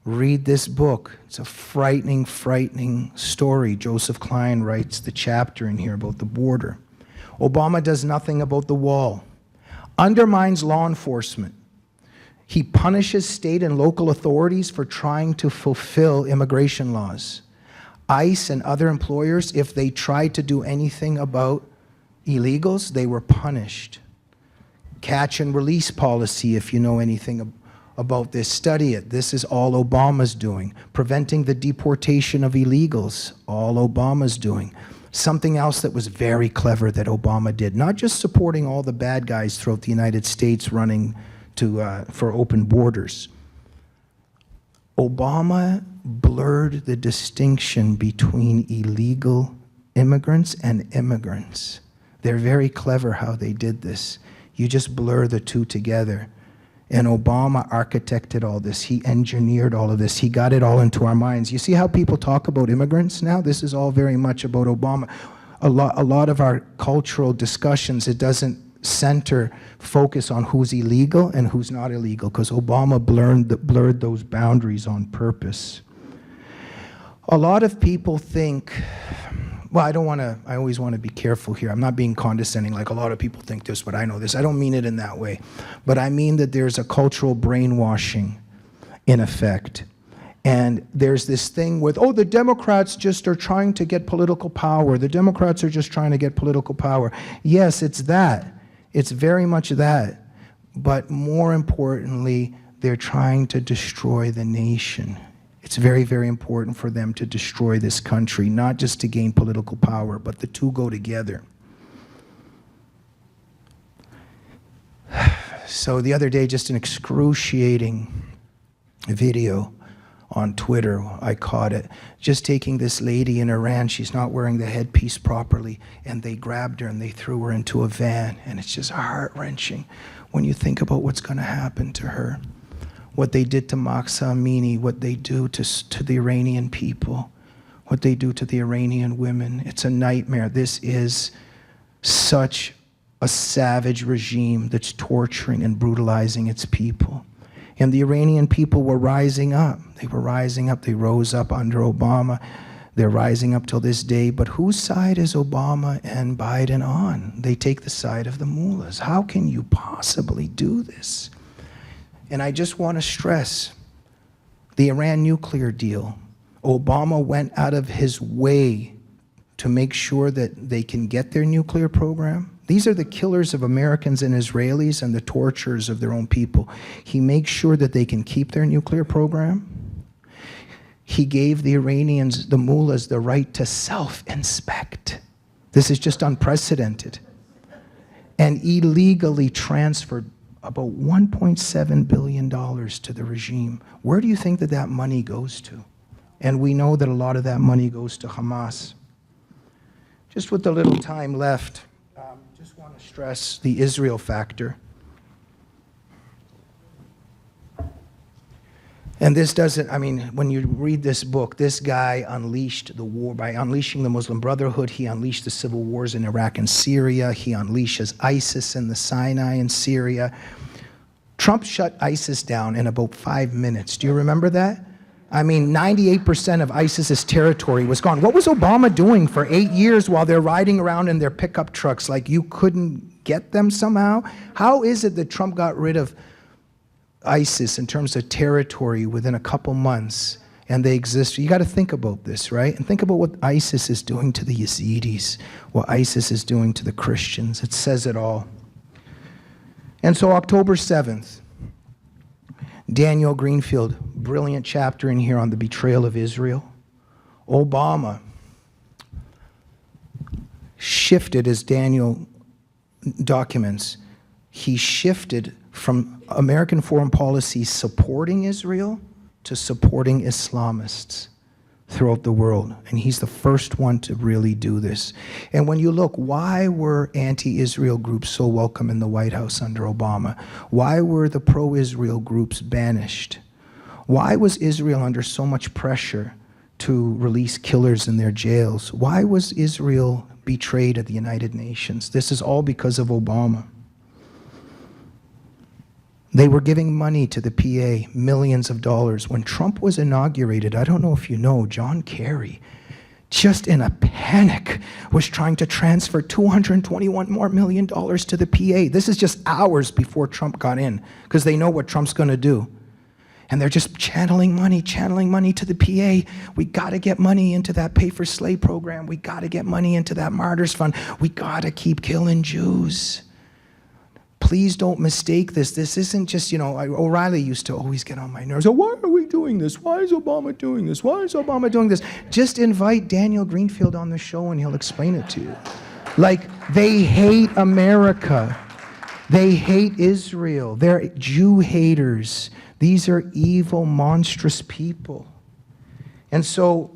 Read this book. It's a frightening, frightening story. Joseph Klein writes the chapter in here about the border. Obama does nothing about the wall. Undermines law enforcement. He punishes state and local authorities for trying to fulfill immigration laws. ICE and other employers, if they tried to do anything about illegals, they were punished. Catch and release policy, if you know anything about this, study it. This is all Obama's doing. Preventing the deportation of illegals, all Obama's doing. Something else that was very clever that Obama did, not just supporting all the bad guys throughout the United States running for open borders. Obama blurred the distinction between illegal immigrants and immigrants. They're very clever how they did this. You just blur the two together. And Obama architected all this. He engineered all of this. He got it all into our minds. You see how people talk about immigrants now? This is all very much about Obama. A lot of our cultural discussions, it doesn't focus on who's illegal and who's not illegal, because Obama blurred those boundaries on purpose. A lot of people think, well, I always want to be careful here. I'm not being condescending like a lot of people think this, but I know this. I don't mean it in that way. But I mean that there's a cultural brainwashing in effect. And there's this thing with, oh, the Democrats just are trying to get political power. The Democrats are just trying to get political power. Yes, it's that. It's very much that. But more importantly, they're trying to destroy the nation. It's very, very important for them to destroy this country, not just to gain political power, but the two go together. So the other day, just an excruciating video on Twitter, I caught it, just taking this lady in Iran, she's not wearing the headpiece properly, and they grabbed her and they threw her into a van, and it's just heart-wrenching when you think about what's going to happen to her. What they did to Mahsa Amini, what they do to the Iranian people, what they do to the Iranian women. It's a nightmare. This is such a savage regime that's torturing and brutalizing its people. And the Iranian people were rising up. They were rising up. They rose up under Obama. They're rising up till this day. But whose side is Obama and Biden on? They take the side of the mullahs. How can you possibly do this? And I just want to stress the Iran nuclear deal. Obama went out of his way to make sure that they can get their nuclear program. These are the killers of Americans and Israelis and the torturers of their own people. He makes sure that they can keep their nuclear program. He gave the Iranians, the mullahs, the right to self-inspect. This is just unprecedented. And illegally transferred about $1.7 billion to the regime. Where do you think that that money goes to? And we know that a lot of that money goes to Hamas. Just with the little time left, just want to stress the Israel factor. And this doesn't, I mean, when you read this book, this guy unleashed the war. By unleashing the Muslim Brotherhood, he unleashed the civil wars in Iraq and Syria. He unleashes ISIS in the Sinai in Syria. Trump shut ISIS down in about 5 minutes. Do you remember that? I mean, 98% of ISIS's territory was gone. What was Obama doing for 8 years while they're riding around in their pickup trucks? Like you couldn't get them somehow? How is it that Trump got rid of ISIS in terms of territory within a couple months and they exist? You got to think about this, right? And think about what ISIS is doing to the Yazidis, what ISIS is doing to the Christians. It says it all. And so October 7th, Daniel Greenfield, brilliant chapter in here on the betrayal of Israel. Obama shifted, as Daniel documents, he shifted from American foreign policy supporting Israel to supporting Islamists throughout the world. And he's the first one to really do this. And when you look, why were anti-Israel groups so welcome in the White House under Obama? Why were the pro-Israel groups banished? Why was Israel under so much pressure to release killers in their jails? Why was Israel betrayed at the United Nations? This is all because of Obama. They were giving money to the PA, millions of dollars. When Trump was inaugurated, I don't know if you know, John Kerry, just in a panic, was trying to transfer $221 million more to the PA. This is just hours before Trump got in, because they know what Trump's going to do. And they're just channeling money to the PA. We got to get money into that Pay for Slay program. We got to get money into that Martyrs Fund. We got to keep killing Jews. Please don't mistake this. This isn't just, O'Reilly used to always get on my nerves. Oh, why are we doing this? Why is Obama doing this? Why is Obama doing this? Just invite Daniel Greenfield on the show and he'll explain it to you. Like, they hate America. They hate Israel. They're Jew haters. These are evil, monstrous people. And so,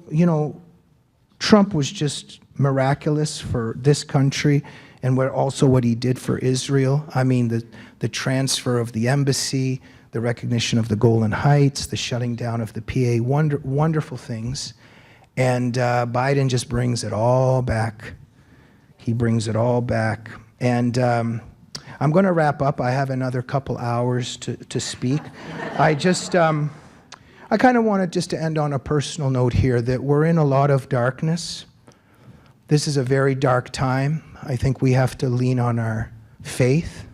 Trump was just miraculous for this country, and also what he did for Israel. I mean, the transfer of the embassy, the recognition of the Golan Heights, the shutting down of the PA, wonderful things. And Biden just brings it all back. He brings it all back. And I'm going to wrap up. I have another couple hours to speak. I kind of wanted just to end on a personal note here, that we're in a lot of darkness. This is a very dark time. I think we have to lean on our faith.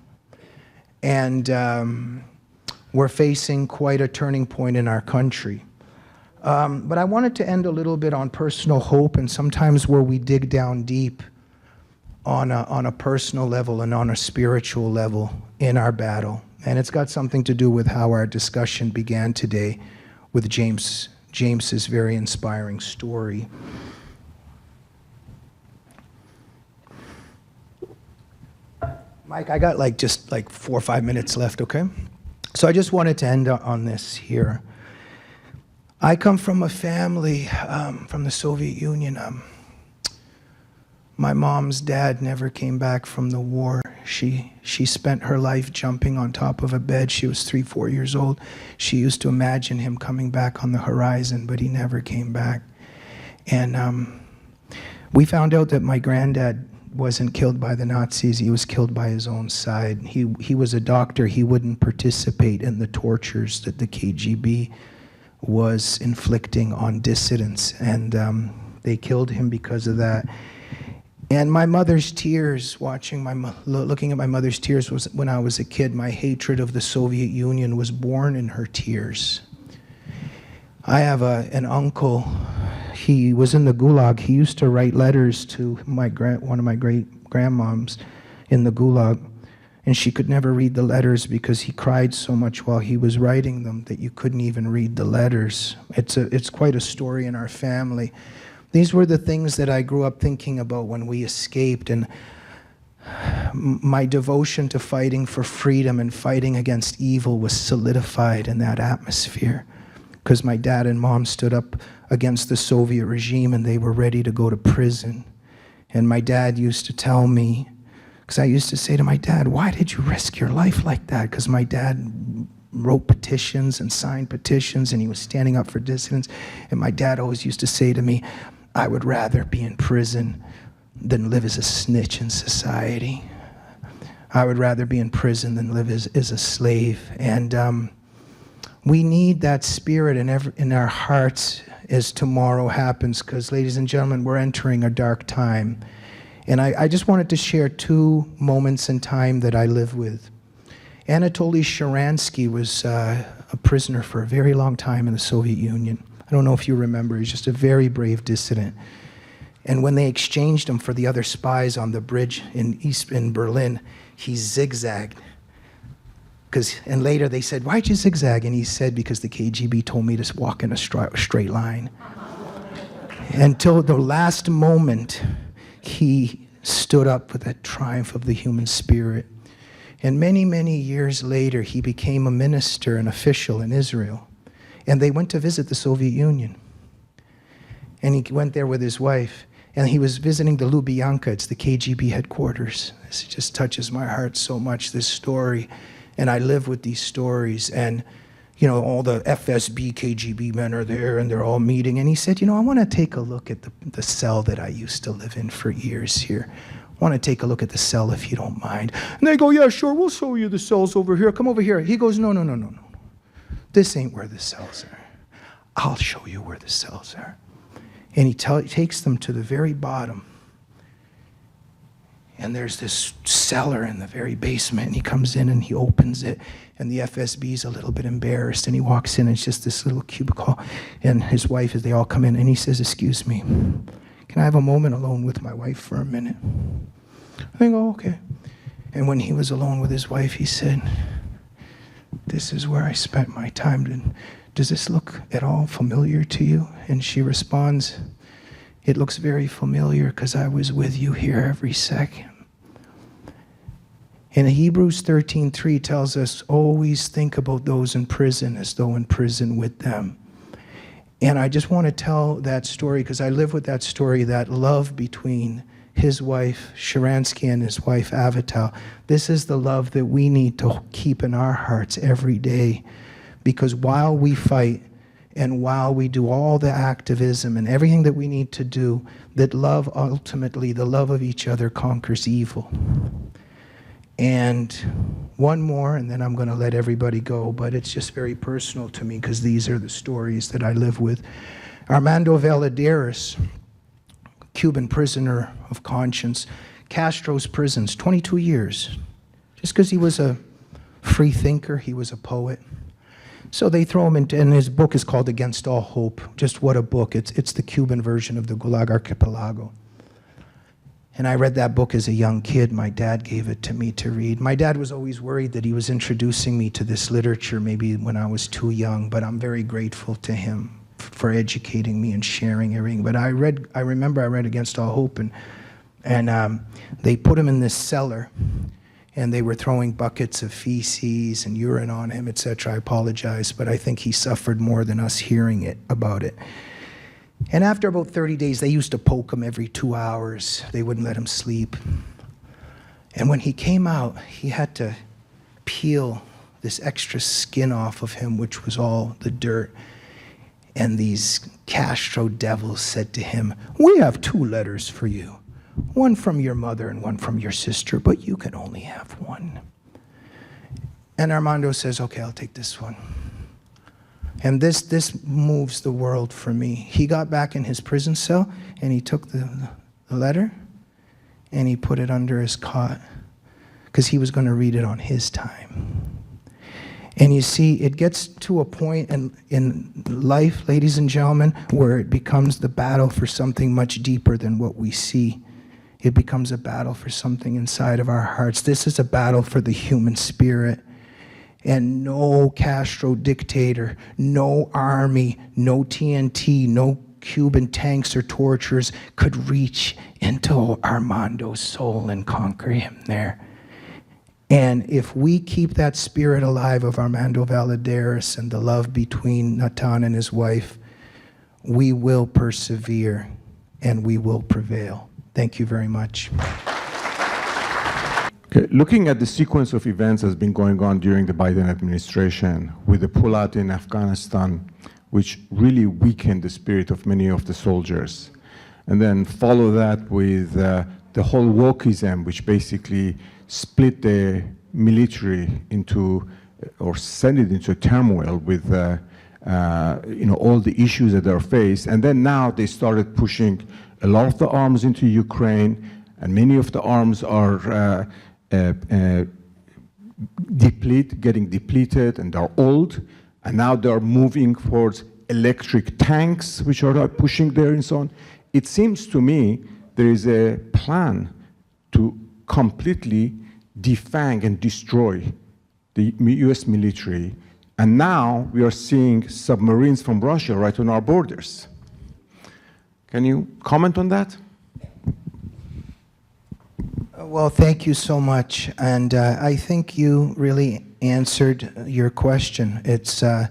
And we're facing quite a turning point in our country. But I wanted to end a little bit on personal hope, and sometimes where we dig down deep on a personal level and on a spiritual level in our battle. And it's got something to do with how our discussion began today with James's very inspiring story. Mike, I got just 4 or 5 minutes left, okay? So I just wanted to end on this here. I come from a family from the Soviet Union. My mom's dad never came back from the war. She spent her life jumping on top of a bed. She was 3, 4 years old. She used to imagine him coming back on the horizon, but he never came back. And we found out that my granddad wasn't killed by the Nazis. He was killed by his own side. He was a doctor. He wouldn't participate in the tortures that the KGB was inflicting on dissidents, and they killed him because of that. And my mother's tears, looking at my mother's tears, was when I was a kid. My hatred of the Soviet Union was born in her tears. I have an uncle. He was in the Gulag. He used to write letters to one of my great grandmoms in the Gulag, and she could never read the letters because he cried so much while he was writing them that you couldn't even read the letters. It's quite a story in our family. These were the things that I grew up thinking about when we escaped, and my devotion to fighting for freedom and fighting against evil was solidified in that atmosphere, because my dad and mom stood up against the Soviet regime and they were ready to go to prison. And my dad used to tell me, because I used to say to my dad, why did you risk your life like that? Because my dad wrote petitions and signed petitions, and he was standing up for dissidents. And my dad always used to say to me, I would rather be in prison than live as a snitch in society. I would rather be in prison than live as a slave. And we need that spirit in our hearts as tomorrow happens, because, ladies and gentlemen, we're entering a dark time. And I just wanted to share two moments in time that I live with. Anatoly Sharansky was a prisoner for a very long time in the Soviet Union. I don't know if you remember, he's just a very brave dissident. And when they exchanged him for the other spies on the bridge in Berlin, he zigzagged. And later they said, why'd you zigzag? And he said, because the KGB told me to walk in a straight line. Until the last moment, he stood up with that triumph of the human spirit. And many, many years later, he became a minister, an official in Israel. And they went to visit the Soviet Union. And he went there with his wife. And he was visiting the Lubyanka, it's the KGB headquarters. This just touches my heart so much, this story. And I live with these stories. And, you know, all the FSB KGB men are there, and they're all meeting. And he said, you know, I want to take a look at the cell that I used to live in for years here. I want to take a look at the cell, if you don't mind. And they go, yeah, sure, we'll show you the cells over here. Come over here. He goes, no. This ain't where the cells are. I'll show you where the cells are. And he takes them to the very bottom. And there's this cellar in the very basement, and he comes in and he opens it, and the FSB's a little bit embarrassed, and he walks in, and it's just this little cubicle, and his wife, as they all come in, and he says, excuse me, can I have a moment alone with my wife for a minute? They go, okay. And when he was alone with his wife, he said, this is where I spent my time. Does this look at all familiar to you? And she responds, it looks very familiar because I was with you here every second. And Hebrews 13:3 tells us, always think about those in prison as though in prison with them. And I just want to tell that story because I live with that story, that love between his wife, Sharansky, and his wife, Avital. This is the love that we need to keep in our hearts every day. Because while we fight and while we do all the activism and everything that we need to do, that love, ultimately, the love of each other conquers evil. And one more, and then I'm going to let everybody go, but it's just very personal to me because these are the stories that I live with. Armando Valladares, Cuban prisoner of conscience, Castro's prisons, 22 years. Just because he was a free thinker, he was a poet. So they throw him into, and his book is called Against All Hope. Just what a book. It's the Cuban version of the Gulag Archipelago. And I read that book as a young kid. My dad gave it to me to read. My dad was always worried that he was introducing me to this literature maybe when I was too young, but I'm very grateful to him for educating me and sharing everything. But I remember I read Against All Hope, and they put him in this cellar, and they were throwing buckets of feces and urine on him, etc. I apologize, but I think he suffered more than us hearing about it. And after about 30 days, they used to poke him every 2 hours. They wouldn't let him sleep. And when he came out, he had to peel this extra skin off of him, which was all the dirt. And these Castro devils said to him, we have 2 letters for you. one from your mother and one from your sister, but you can only have one. And Armando says, okay, I'll take this one. And this moves the world for me. He got back in his prison cell, and he took the letter, and he put it under his cot, because he was going to read it on his time. And you see, it gets to a point in life, ladies and gentlemen, where it becomes the battle for something much deeper than what we see. It becomes a battle for something inside of our hearts. This is a battle for the human spirit. And no Castro dictator, no army, no TNT, no Cuban tanks or torturers could reach into Armando's soul and conquer him there. And if we keep that spirit alive of Armando Valladares and the love between Natan and his wife, we will persevere and we will prevail. Thank you very much. Okay, looking at the sequence of events that's been going on during the Biden administration with the pullout in Afghanistan, which really weakened the spirit of many of the soldiers, and then follow that with the whole wokeism, which basically split the military into, or sent it into a turmoil with all the issues that are faced. And then now they started pushing a lot of the arms into Ukraine, and many of the arms are getting depleted, and they're old, and now they're moving towards electric tanks, which are pushing there and so on. It seems to me there is a plan to completely defang and destroy the US military, and now we are seeing submarines from Russia right on our borders. Can you comment on that? Well, thank you so much. And I think you really answered your question. It's where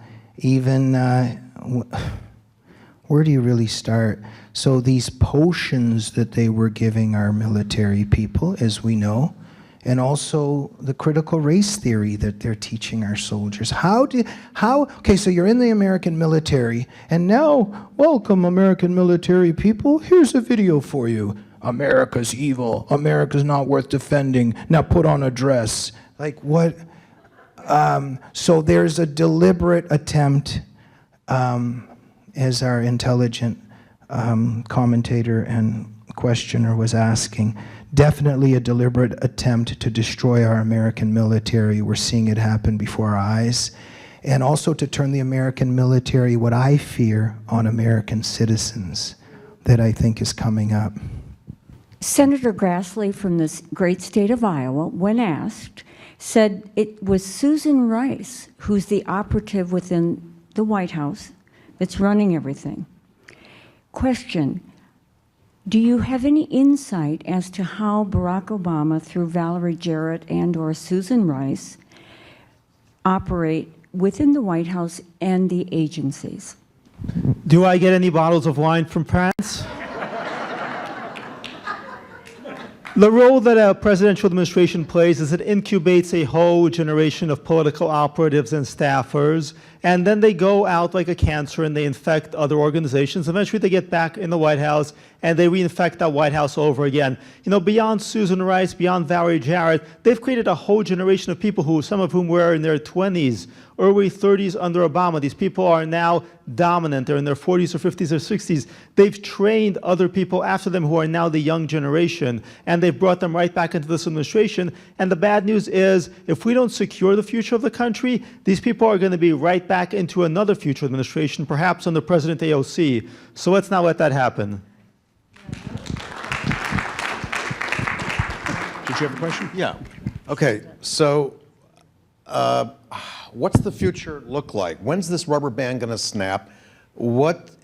do you really start? So these potions that they were giving our military people, as we know, and also the critical race theory that they're teaching our soldiers. Okay, so you're in the American military, and now, welcome American military people, here's a video for you. America's evil, America's not worth defending, now put on a dress. Like what? So there's a deliberate attempt, as our intelligent commentator and questioner was asking, definitely a deliberate attempt to destroy our American military. We're seeing it happen before our eyes. And also to turn the American military, what I fear, on American citizens, that I think is coming up. Senator Grassley from the great state of Iowa, when asked, said it was Susan Rice, who's the operative within the White House, that's running everything. Question, do you have any insight as to how Barack Obama, through Valerie Jarrett and or Susan Rice, operate within the White House and the agencies? Do I get any bottles of wine from France? The role that a presidential administration plays is it incubates a whole generation of political operatives and staffers, and then they go out like a cancer and they infect other organizations. Eventually they get back in the White House and they reinfect that White House over again. You know, beyond Susan Rice, beyond Valerie Jarrett, they've created a whole generation of people who, some of whom were in their 20s, early 30s under Obama. These people are now dominant. They're in their 40s or 50s or 60s. They've trained other people after them who are now the young generation, and they've brought them right back into this administration. And the bad news is, if we don't secure the future of the country, these people are going to be right back into another future administration, perhaps under President AOC. So let's not let that happen. Did you have a question? Yeah. Okay, so what's the future look like? When's this rubber band going to snap? What's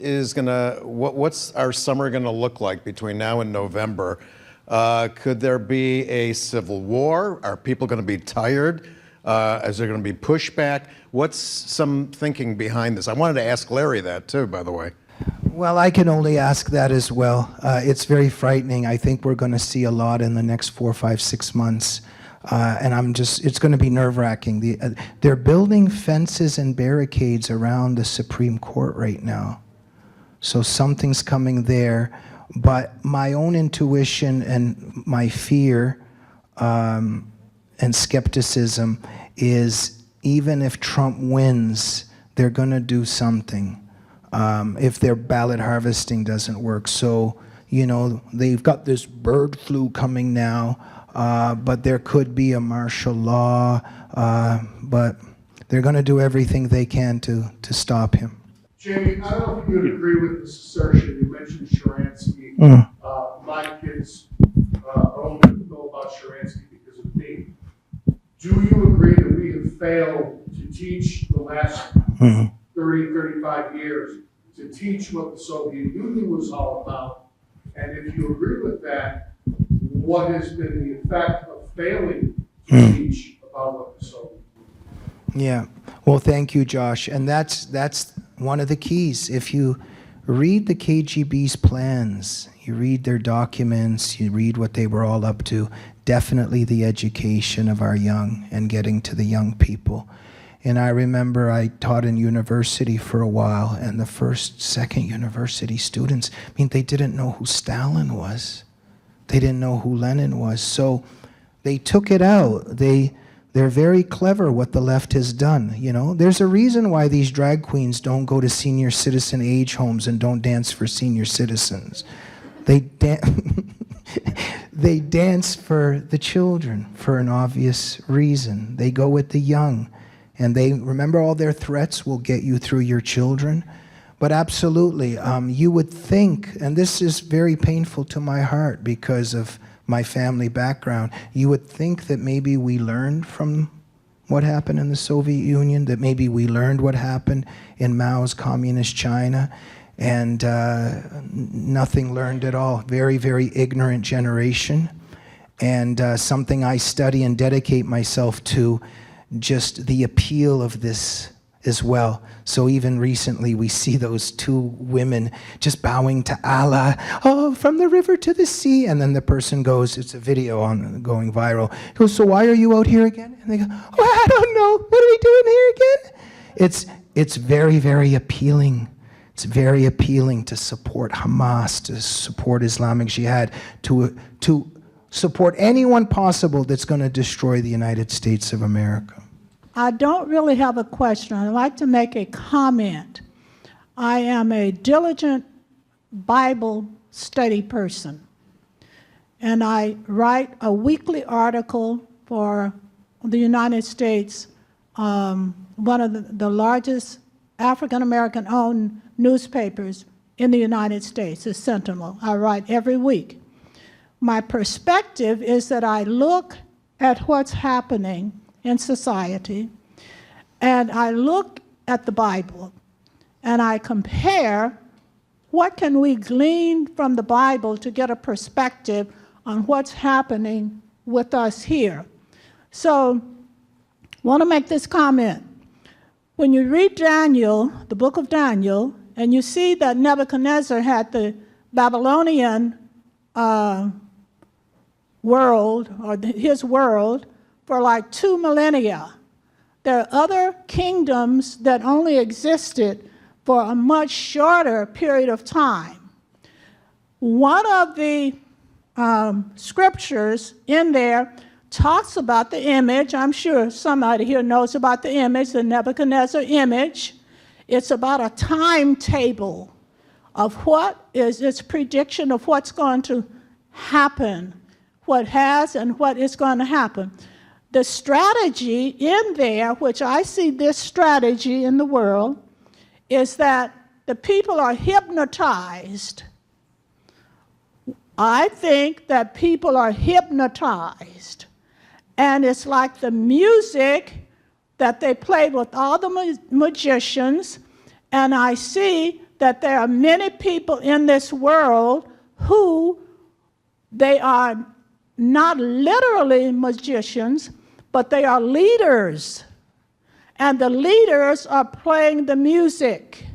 our summer going to look like between now and November? Could there be a civil war? Are people going to be tired? Is there going to be pushback? What's some thinking behind this? I wanted to ask Larry that too, by the way. Well, I can only ask that as well. It's very frightening. I think we're going to see a lot in the next 4, 5, 6 months. And it's going to be nerve-wracking. They're building fences and barricades around the Supreme Court right now. So something's coming there. But my own intuition and my fear and skepticism is even if Trump wins, they're going to do something if their ballot harvesting doesn't work. So, you know, they've got this bird flu coming now, but there could be a martial law, but they're going to do everything they can to stop him. Jamie, I don't know if you would agree with this assertion. You mentioned Sharansky. My kids only know about Sharansky because of me. Do you agree that we have failed to teach the last 30, 35 years, to teach what the Soviet Union was all about? And if you agree with that, what has been the effect of failing to teach about what the Soviet Union? Yeah. Well, thank you, Josh. And that's one of the keys. If you read the KGB's plans, you read their documents, you read what they were all up to, definitely the education of our young and getting to the young people. And I remember I taught in university for a while, and the first, second university students, I mean, they didn't know who Stalin was. They didn't know who Lenin was. So they took it out. They're very clever what the left has done, you know. There's a reason why these drag queens don't go to senior citizen age homes and don't dance for senior citizens. They dance for the children for an obvious reason. They go with the young, and they remember all their threats will get you through your children. But absolutely, you would think, and this is very painful to my heart because of my family background, you would think that maybe we learned from what happened in the Soviet Union, that maybe we learned what happened in Mao's communist China, and nothing learned at all. Very, very ignorant generation, and something I study and dedicate myself to, just the appeal of this as well. So even recently we see those two women just bowing to Allah, oh, from the river to the sea, and then the person goes, it's a video going viral, he goes, so why are you out here again? And they go, oh, I don't know, what are we doing here again? It's very, very appealing. It's very appealing to support Hamas, to support Islamic Jihad, to support anyone possible that's going to destroy the United States of America. I don't really have a question. I'd like to make a comment. I am a diligent Bible study person, and I write a weekly article for the United States, one of the largest African-American owned newspapers in the United States, the Sentinel. I write every week. My perspective is that I look at what's happening in society, and I look at the Bible, and I compare what can we glean from the Bible to get a perspective on what's happening with us here. So I want to make this comment. When you read Daniel, the book of Daniel, and you see that Nebuchadnezzar had the Babylonian world, or his world, for like 2 millennia. There are other kingdoms that only existed for a much shorter period of time. One of the scriptures in there talks about the image. I'm sure somebody here knows about the image, the Nebuchadnezzar image. It's about a timetable of what is its prediction of what's going to happen, what has and what is going to happen. The strategy in there, which I see this strategy in the world, is that the people are hypnotized. I think that people are hypnotized. And it's like the music that they played with all the magicians, and I see that there are many people in this world who they are not literally magicians, but they are leaders. And the leaders are playing the music.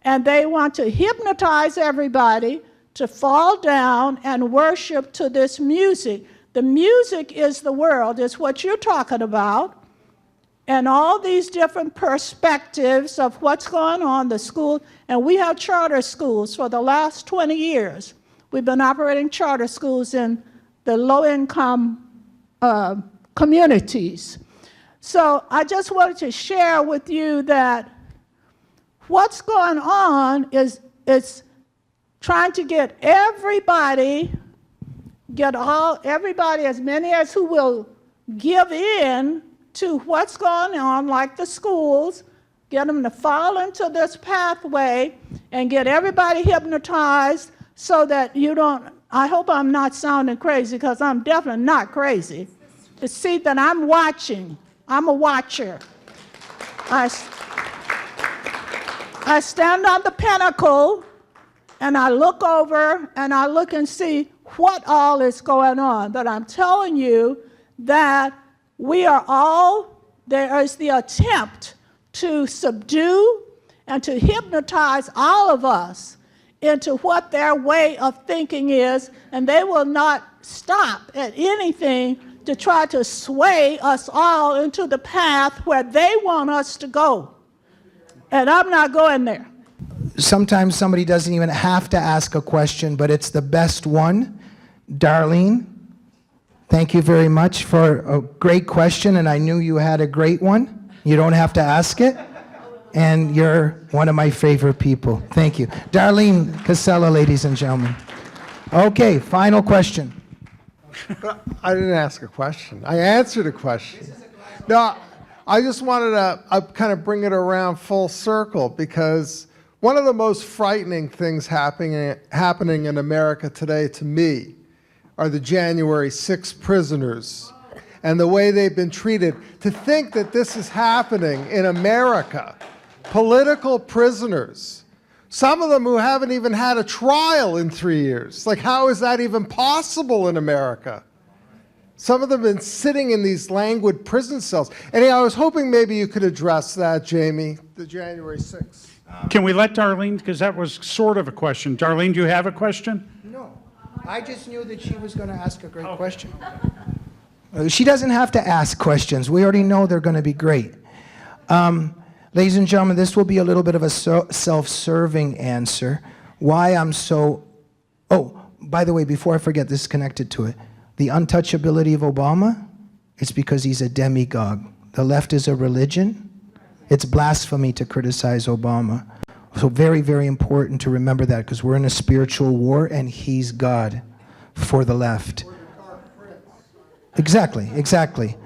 And they want to hypnotize everybody to fall down and worship to this music. The music is the world, it's what you're talking about. And all these different perspectives of what's going on, the school, and we have charter schools for the last 20 years. We've been operating charter schools in the low-income communities. So I just wanted to share with you that what's going on is trying to get everybody, as many as who will give in to what's going on, like the schools, get them to fall into this pathway and get everybody hypnotized so that you don't, I hope I'm not sounding crazy, because I'm definitely not crazy, to see that I'm watching. I'm a watcher. I stand on the pinnacle and I look over and I look and see what all is going on. But I'm telling you that we are all, there is the attempt to subdue and to hypnotize all of us into what their way of thinking is, and they will not stop at anything to try to sway us all into the path where they want us to go. And I'm not going there. Sometimes somebody doesn't even have to ask a question, but it's the best one. Darlene, thank you very much for a great question, and I knew you had a great one. You don't have to ask it, and you're one of my favorite people. Thank you. Darlene Casella, ladies and gentlemen. Okay, final question. I didn't ask a question. I answered a question. No, I just wanted to kind of bring it around full circle, because one of the most frightening things happening in America today to me are the January 6 prisoners and the way they've been treated. To think that this is happening in America, political prisoners, some of them who haven't even had a trial in 3 years. Like, how is that even possible in America? Some of them have been sitting in these languid prison cells. And I was hoping maybe you could address that, Jamie, the January 6th. Can we let Darlene, because that was sort of a question. Darlene, do you have a question? No, I just knew that she was going to ask a great question. She doesn't have to ask questions. We already know they're going to be great. Ladies and gentlemen, this will be a little bit of a self-serving answer. Why I'm so... Oh, by the way, before I forget, this is connected to it. The untouchability of Obama, it's because he's a demagogue. The left is a religion. It's blasphemy to criticize Obama. So very, very important to remember that, because we're in a spiritual war and he's God for the left. Exactly, exactly.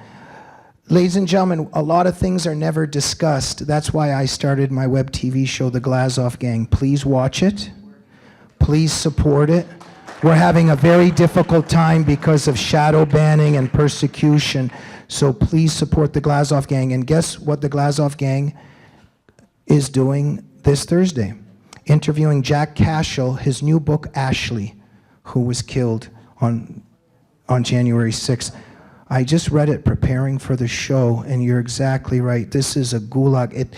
Ladies and gentlemen, a lot of things are never discussed. That's why I started my web TV show, The Glazov Gang. Please watch it. Please support it. We're having a very difficult time because of shadow banning and persecution. So please support the Glazov Gang. And guess what the Glazov Gang is doing this Thursday? Interviewing Jack Cashel, his new book, Ashley, who was killed on January 6th. I just read it preparing for the show, and you're exactly right. This is a gulag.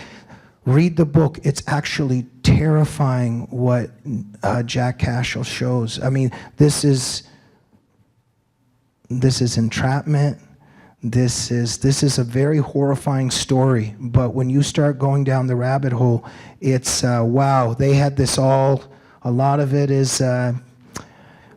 Read the book. It's actually terrifying what Jack Cashel shows. I mean, this is entrapment. This is a very horrifying story. But when you start going down the rabbit hole, it's wow. They had this all. A lot of it is.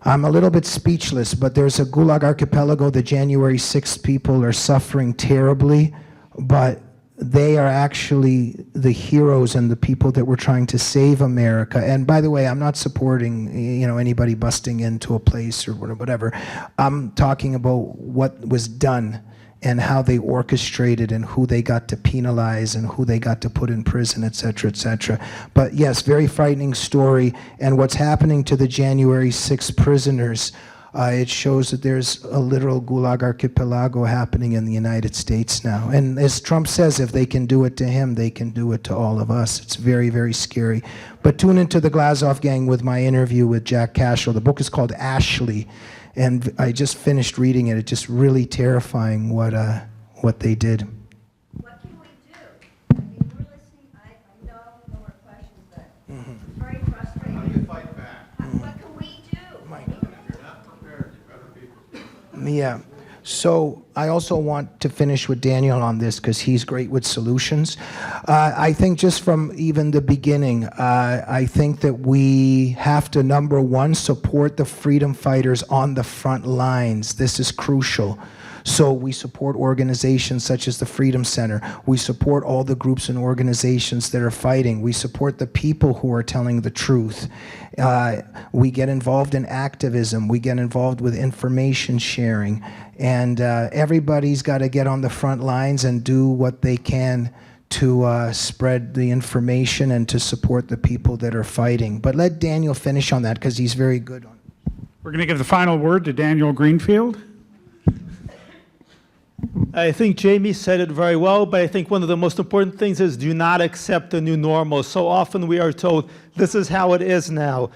I'm a little bit speechless, but there's a Gulag archipelago. The January 6th people are suffering terribly, but they are actually the heroes and the people that were trying to save America. And by the way, I'm not supporting anybody busting into a place or whatever. I'm talking about what was done and how they orchestrated and who they got to penalize and who they got to put in prison, et cetera, et cetera. But yes, very frightening story. And what's happening to the January 6 prisoners, it shows that there's a literal Gulag archipelago happening in the United States now. And as Trump says, if they can do it to him, they can do it to all of us. It's very, very scary. But tune into the Glazov Gang with my interview with Jack Cashel. The book is called Ashley. And I just finished reading it. It's just really terrifying what they did. What can we do? I mean, we're listening. I know no more questions, but it's very frustrating. How do you fight back? What can we do? Yeah. So I also want to finish with Daniel on this because he's great with solutions. I think just from even the beginning, I think that we have to, number one, support the freedom fighters on the front lines. This is crucial. So we support organizations such as the Freedom Center. We support all the groups and organizations that are fighting. We support the people who are telling the truth. We get involved in activism. We get involved with information sharing. And everybody's got to get on the front lines and do what they can to spread the information and to support the people that are fighting. But let Daniel finish on that because he's very good on it. We're going to give the final word to Daniel Greenfield. I think Jamie said it very well, but I think one of the most important things is do not accept the new normal. So often we are told, this is how it is now.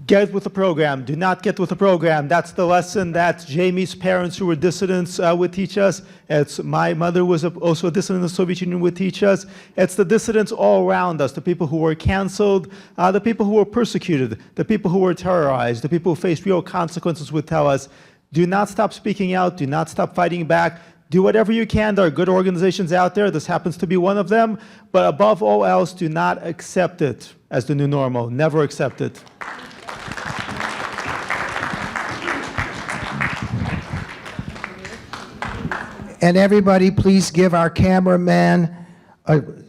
Get with the program. Do not get with the program. That's the lesson that Jamie's parents, who were dissidents, would teach us. It's my mother was also a dissident in the Soviet Union, would teach us. It's the dissidents all around us, the people who were canceled, the people who were persecuted, the people who were terrorized, the people who faced real consequences would tell us, do not stop speaking out. Do not stop fighting back. Do whatever you can. There are good organizations out there. This happens to be one of them. But above all else, do not accept it as the new normal. Never accept it. And everybody, please give our cameraman,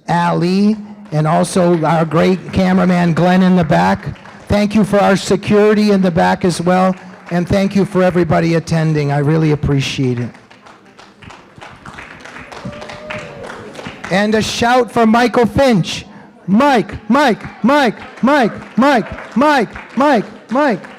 Ali, and also our great cameraman, Glenn, in the back. Thank you for our security in the back as well. And thank you for everybody attending. I really appreciate it. And a shout for Michael Finch. Mike, Mike, Mike, Mike, Mike, Mike, Mike, Mike.